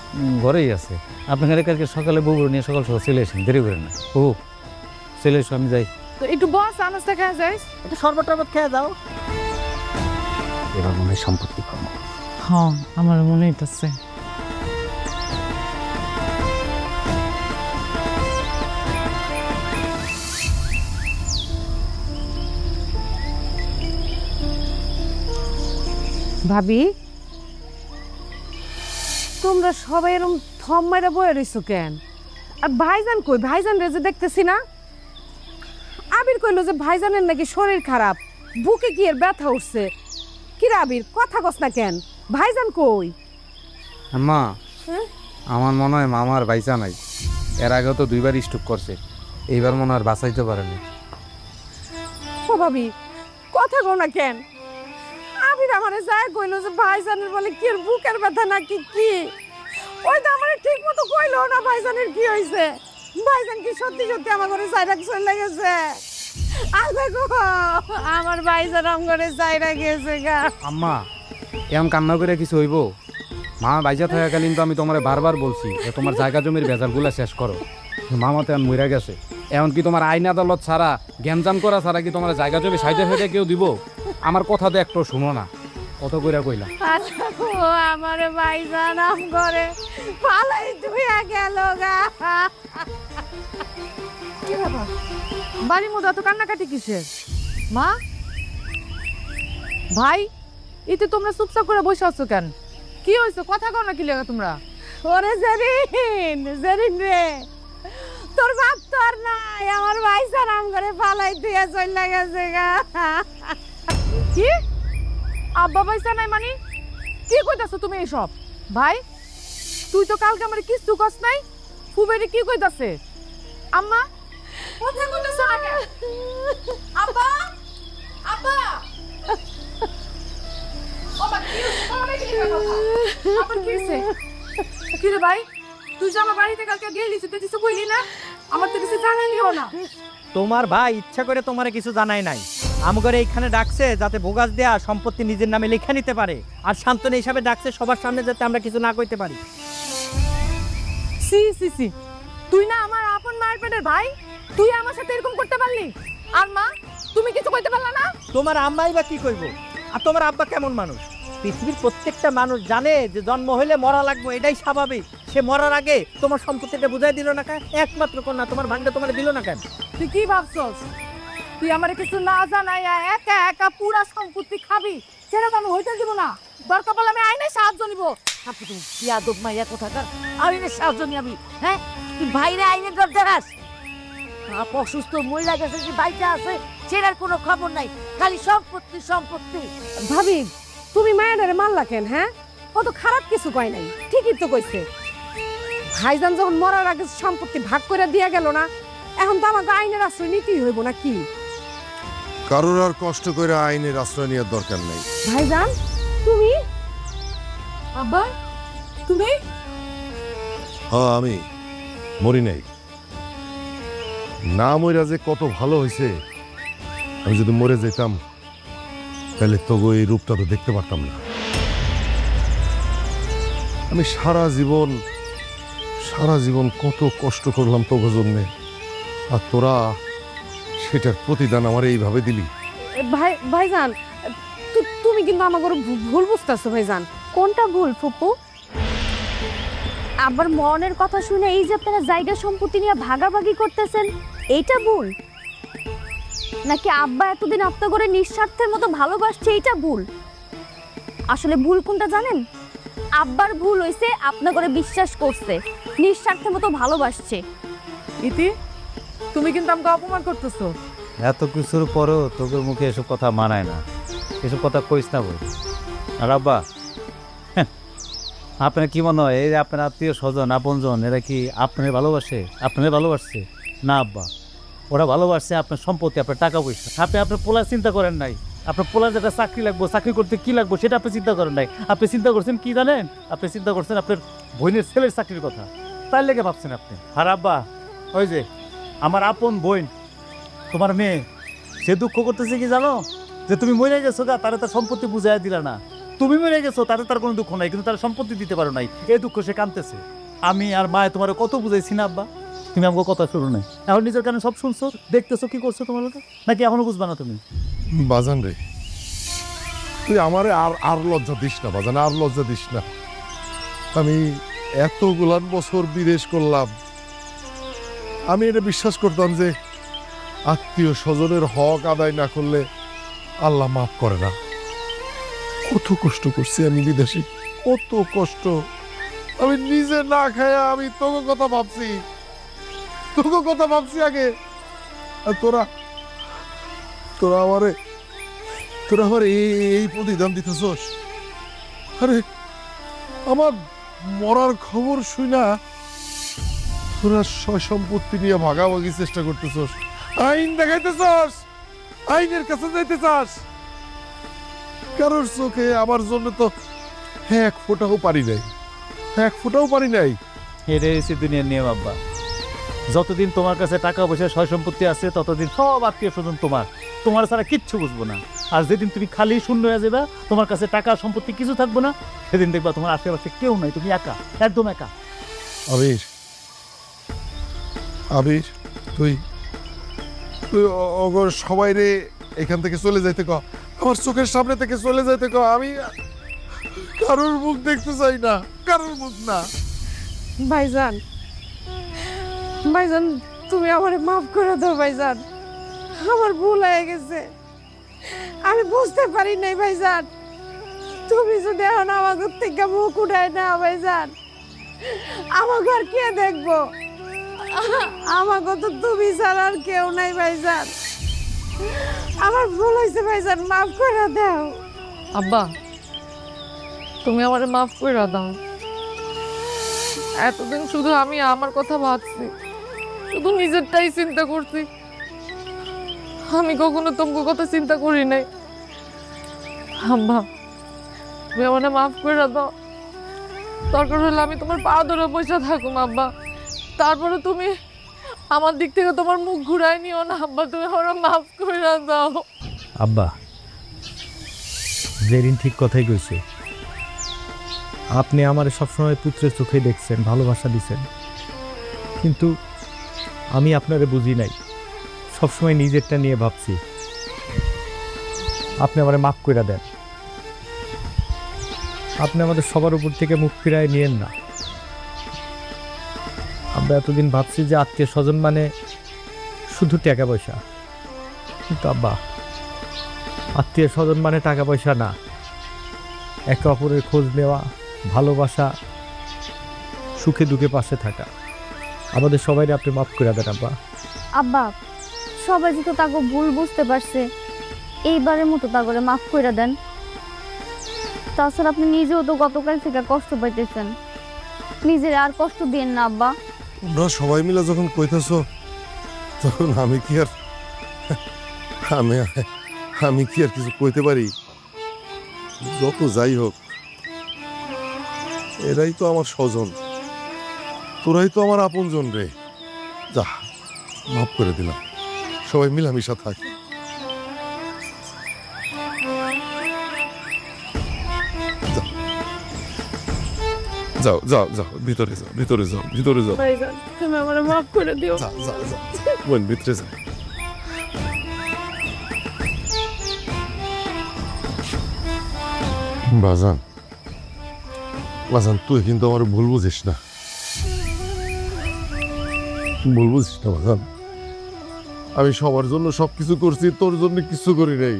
Speaker 8: ঘরেই আছে। আপনি কালকে সকালে বুবুর নিয়ে সকাল সকাল চলে আসেন, দেরি করেন না। ও চলে এসো, আমি যাই।
Speaker 3: তো একটু বস, আনাজটা খেয়ে যাইস।
Speaker 9: একটু শরবত টরবত খেয়ে যাও। এবার মনে হয় সম্পত্তি কম।
Speaker 3: হ্যাঁ, আমার মনে হইতেছে।
Speaker 2: ভাবি, তোমরা সবাই এরকম থম মাইরা বয়ে রইছো কেন? আর ভাইজান কই? ভাইজান রে যে দেখতেছি না। আবির কইলো যে ভাইজানের নাকি শরীর খারাপ, বুকে কি এর ব্যথা উঠছে। কি রে আবির, কথা কস না কেন? ভাইজান কই?
Speaker 7: আম্মা,
Speaker 2: হ্যাঁ?
Speaker 7: আমার মনে হয় মামার বাইসা নাই, এর আগেও তো দুইবার স্ট্রোক করছে, এইবার মনে হয় বাঁচাইতে পারেনি।
Speaker 2: ও ভাবি, কথা কও না কেন? আবির আমারে যায় কইলো যে ভাইজানের বলে কি এর বুকের ব্যথা নাকি কি, ওই তো আমারে ঠিক মতো কইলো না ভাইজানের কি হইছে। ভাইজান কি সত্যি সত্যি আমার ঘরে যাইরা চলে গেছে? আর দেখো আমার ভাইজান আমার ঘরে যাইরা গেছে গা।
Speaker 7: আম্মা, এমন কান্না করে কিছু হইব? মা বাইজা থাকাকালীন তো আমি তোমারে বারবার বলছি যে তোমার জায়গা জমির ভেজালগুলা শেষ করো। মামা তো এখন মইরা গেছে, এমন কি তোমার আইন আদালত ছাড়া, জ্ঞানজাম করা ছাড়া কি তোমার জায়গা জমি সাইডে সাইডে কেউ দিব? আমার কথা তো একটু শুনো না, কত কইরা কইলা।
Speaker 2: আমার ভাইজান আম ঘরে পালাই ধুইয়া গেল গা।
Speaker 3: কি বাবা, বাড়ির মধ্যে এত কান্নাকাটি কিসের? মা, ভাই, এতে তোমরা চুপচাপ করে বসে আছো কেন? কি হয়েছে? কথা কও না, কি লেগা তোমরা?
Speaker 2: ওরে জেরিন, জেরিন রে, তোর বাপ তো আর নাই, আমার ভাইজান আম ঘরে পালাই ধুইয়া চলে গেছে গা।
Speaker 3: কি? আব্বা পয়সা নাই মানে? কি কইতাছো তুমি এইসব? ভাই, তুই তো কালকে আমার কিছু কস নাই, ফুবেরি কি কইতাছে? আম্মা কোথায় কোথায় আগে আব্বা আব্বা বাবা কি বাবা কি কথা আবার কি হইছে কি রে ভাই তুই যে আমার বাড়িতে কালকে গেলিস তুই কিছু কইলি না আমার তো কিছু জানালিও না
Speaker 9: তোমার ভাই ইচ্ছা করে তোমারে কিছু জানাই নাই আমগরে এইখানে ডাকছে যাতে ভোগাস দেয়া সম্পত্তি নিজের নামে লেখা নিতে পারে আর শান্তনা হিসাবে ডাকছে সবার সামনে যাতে আমরা কিছু না কইতে পারি।
Speaker 3: সি সি সি তুই না আমার আপন মায়ের পেটের ভাই তুই আমার সাথে এরকম করতে পারলি আর মা তুমি কিছু কইতে পারলা না
Speaker 9: তোমার আম্মাই বা কি কইব আর তোমার আব্বা কেমন মানুষ পৃথিবীর প্রত্যেকটা মানুষ জানে যে জন্ম হইলে মরা লাগবে এটাই স্বাভাবিক সে মরার আগে তোমার সম্পত্তিটা বুঝাই দিল না কেন একমাত্র কন্যা তোমার ভাগ্যে তোমার দিল না কেন
Speaker 3: তুই কি ভাবছস তুই আমারে কিছু না জানাই একা একা পুরা সম্পত্তি খাবি সেটা তো আমি হইতে দিব না দরকার পড়লে আমি আইনে সাহায্য নিব
Speaker 6: আপনি তুমি ইয়াদব মাইয়া কোথাকার আইনের সাহায্য নিয়ে আমি হ্যাঁ তুই বাইরে আইনের দর দেখাস বাপ অসুস্থ মহিলা গেছে যে বাইরে আছে সেটার কোনো খবর নাই খালি সম্পত্তি সম্পত্তি।
Speaker 2: ভাবি তুমি মায়ের মারলা কেন? হ্যাঁ, কত খারাপ কিছু কয় নাই, ঠিকই তো কইছে। ভাইজান যখন মরার আগে সম্পত্তি ভাগ করে দিয়া গেল না, এখন তো আমাকে আইনের আশ্রয় নিতেই হইব না কি?
Speaker 1: কারোর আর কষ্ট করে আইনের আশ্রয় নেওয়ার দরকার নেই।
Speaker 2: ভাইজান তুমি?
Speaker 3: আব্বা তুমি?
Speaker 1: হ্যাঁ, আমি মরি নাই। না মইরা যে কত ভালো হয়েছে। আমি যদি মরে যেতাম তাহলে তবু এই রূপটা তো দেখতে পারতাম না। আমি সারা জীবন কত কষ্ট করলাম তোর জন্যে, আর তোরা সেটার প্রতিদান আমার এইভাবে দিলি।
Speaker 2: ভাইজান তুমি কিন্তু আমাকে ভুল বুঝতেছো ভাইজান।
Speaker 5: কোনটা ভুল ফুপু? আবার মনের কথা শুনে এই যে আপনারা জায়গা সম্পত্তি নিয়ে ভাগাভাগি করতেছেন, এইটা ভুল? নাকি আব্বা এতদিন আপনার করে নিঃস্বার্থের মতো ভালোবাসছে, এইটা ভুল? আসলে ভুল কোনটা জানেন? আব্বার ভুল হইছে আপনার করে বিশ্বাস করছে, নিঃস্বার্থের মতো ভালোবাসছে।
Speaker 3: ইতি তুমি কিন্তু আমাকে অপমান করতেছো।
Speaker 8: এত কিছুর পরেও তোদের মুখে এসব কথা মানায় না, এসব কথা কইস না বই। আর আব্বা, আপনার কি মনে হয় এই যে আপনার আত্মীয় স্বজন আপনজন এরা কি আপনার ভালোবাসে? আপনার ভালোবাসছে না আব্বা, ওরা ভালোবাসছে আপনার সম্পত্তি, আপনার টাকা পয়সা। আপনি আপনার পোলার চিন্তা করেন নাই, আপনার পোলার যেটা চাকরি লাগবো, চাকরি করতে কি লাগবো সেটা আপনি চিন্তা করেন নাই। আপনি চিন্তা করছেন কি জানেন? আপনি চিন্তা করছেন আপনার বোনের ছেলের চাকরির কথা, তার লেগে ভাবছেন আপনি। আর আব্বা, ওই যে আমার আপন বোন তোমার মেয়ে, সে দুঃখ করতেছে কি জানো? যে তুমি মরে গেছো গা, তারা তার সম্পত্তি বুঝাই দিলা না। তুমি মরে গেছো, তাদের তার কোনো দুঃখ নাই, কিন্তু তার সম্পত্তি দিতে পারো নাই, এই দুঃখ সে কাঁদতেছে। আমি আর মায়ে তোমার কত বুঝাইছি না আব্বা, তুমি আমাকে কথা শুরু নাই। এখন নিজের কানে সব শুনছো, দেখতেছো কি করছো তোমার লোকে, নাকি এখনো বুঝবা না তুমি?
Speaker 1: বাজান রে, তুই আমারে আর লজ্জা দিস না বাজান, আর লজ্জা দিস না। আমি এতগুলান বছর বিদেশ করলাম, আমি এটা বিশ্বাস করতাম যে আত্মীয় স্বজনের হক আদায় না করলে আল্লাহ মাফ করে না। কত কষ্ট করছি আমি বিদেশে, কত কষ্ট। আমি নিজে না খায়া আমি তোকে কথা ভাবছি আগে। আর তোরা আমার এই প্রতিদান দিতেছস। আরে আমার মরার খবর শুই না তোরা সয় সম্পত্তি নিয়ে ভাগাভাগি চেষ্টা করতেছস, আইন দেখাইতেছস, আইনের কাছে যাইতে চাস। কারোর চোখে আমার জন্য তো এক ফোঁটাও পারি নাই।
Speaker 8: এটাই হচ্ছে দুনিয়ার নিয়ম আব্বা। যতদিন তোমার কাছে টাকা পয়সা সয় সম্পত্তি আছে ততদিন সব আত্মীয় স্বজন তোমার ছাড়া কিচ্ছু বুঝবো না। আর যেদিন তুমি খালি শূন্য হয়ে যাবে, তোমার কাছে টাকা সম্পত্তি কিছু থাকবো না, সেদিন দেখবা তোমার আশেপাশে কেউ নাই, তুমি একা, একদম একা।
Speaker 1: আবির তুই অগর সবাই রে এখান থেকে চলে যাইতে ক, আমার চোখের সামনে থেকে চলে যাইতে ক। আমি কারোর মুখ দেখতে চাই না, কারোর মুখ না।
Speaker 2: ভাইজান তুমি আমারে মাফ করে দাও ভাইজান, আমার ভুল হয়ে গেছে, আমি বুঝতে পারি নাই ভাইজান। তুমি যদি এখন আমাকে থেকে মুখ উঠায় না ভাইজান, আমাকে আর কে দেখবো? আমাকে তো তুমি ছাড়া আর কেউ নাই ভাইজান। আমার ভুল হয়েছে ভাইজান, মাফ করে দাও।
Speaker 3: আব্বা তুমি আমারে মাফ করে দাও। এতদিন শুধু আমি আমার কথা ভাবছি, শুধু নিজেরটাই চিন্তা করছি, আমি কখনো তোমার কথা চিন্তা করি নাই। আম্মা তুমি আমার মাফ করে দাও, দরকার হলে আমি তোমার পা ধরে বসে থাকুম আব্বা, তারপরে তুমি আমার দিক থেকে তোমার মুখ ঘুরাই নিও না আব্বা, তুমি আমার মাফ করে দাও।
Speaker 4: আব্বা জেরিন ঠিক কথাই কইছে, আপনি আমার সবসময় পুত্রের চোখে দেখছেন, ভালোবাসা দিছেন, কিন্তু আমি আপনারে বুঝি নাই, সবসময় নিজেরটা নিয়ে ভাবছি। আপনি আমারে মাফ করে দেন, আপনি আমাদের সবার উপর থেকে মুখ ফিরায় নিয়েন না। আমরা এতদিন ভাবছি যে আত্মীয় স্বজন মানে শুধু টাকা পয়সা, কিন্তু আব্বা আত্মীয় স্বজন মানে টাকা পয়সা না, একে অপরের খোঁজ নেওয়া, ভালোবাসা, সুখে দুঃখে পাশে থাকা। আমাদের সবাইকে আপনি মাফ করে দেন আব্বা।
Speaker 5: আব্বা সবাই যেহেতু তাকে ভুল বুঝতে পারছে, এইবারের মতো তা করে মাফ করে দেন। তাছাড়া আপনি নিজেও তো গতকাল থেকে কষ্ট পাইতেছেন, নিজের আর কষ্ট দিয়েন না আব্বা।
Speaker 1: তোমরা সবাই মিলে যখন কইতেছো, তখন আমি কি আর আমি কি আর কিছু কইতে পারি? যত যাই হোক, এরাই তো আমার স্বজন, তোরাই তো আমার আপনজন রে। যা, মাফ করে দিলাম, সবাই মিলামিশা থাক। যাও যাও যাও, ভিতরে যাও, ভিতরে যাও, ভিতরে যাও।
Speaker 3: ভাইজান তুমি আমার মাফ করে দিও।
Speaker 1: যা যা যা, বোন ভিতরে যা। বাজান, বাজান তুই কিন্তু আমার ভুল বুঝিস না, ভুল বুঝিস না বাজান। আমি সবার জন্য সবকিছু করছি, তোর জন্য কিছু করি নাই।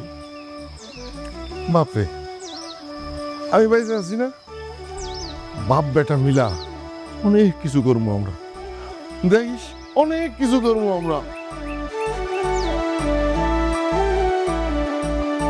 Speaker 1: বাপরে, আমি বাইরে আছি না, বাপ বেটা মিলা অনেক কিছু করবো আমরা, দেখিস অনেক কিছু করবো আমরা।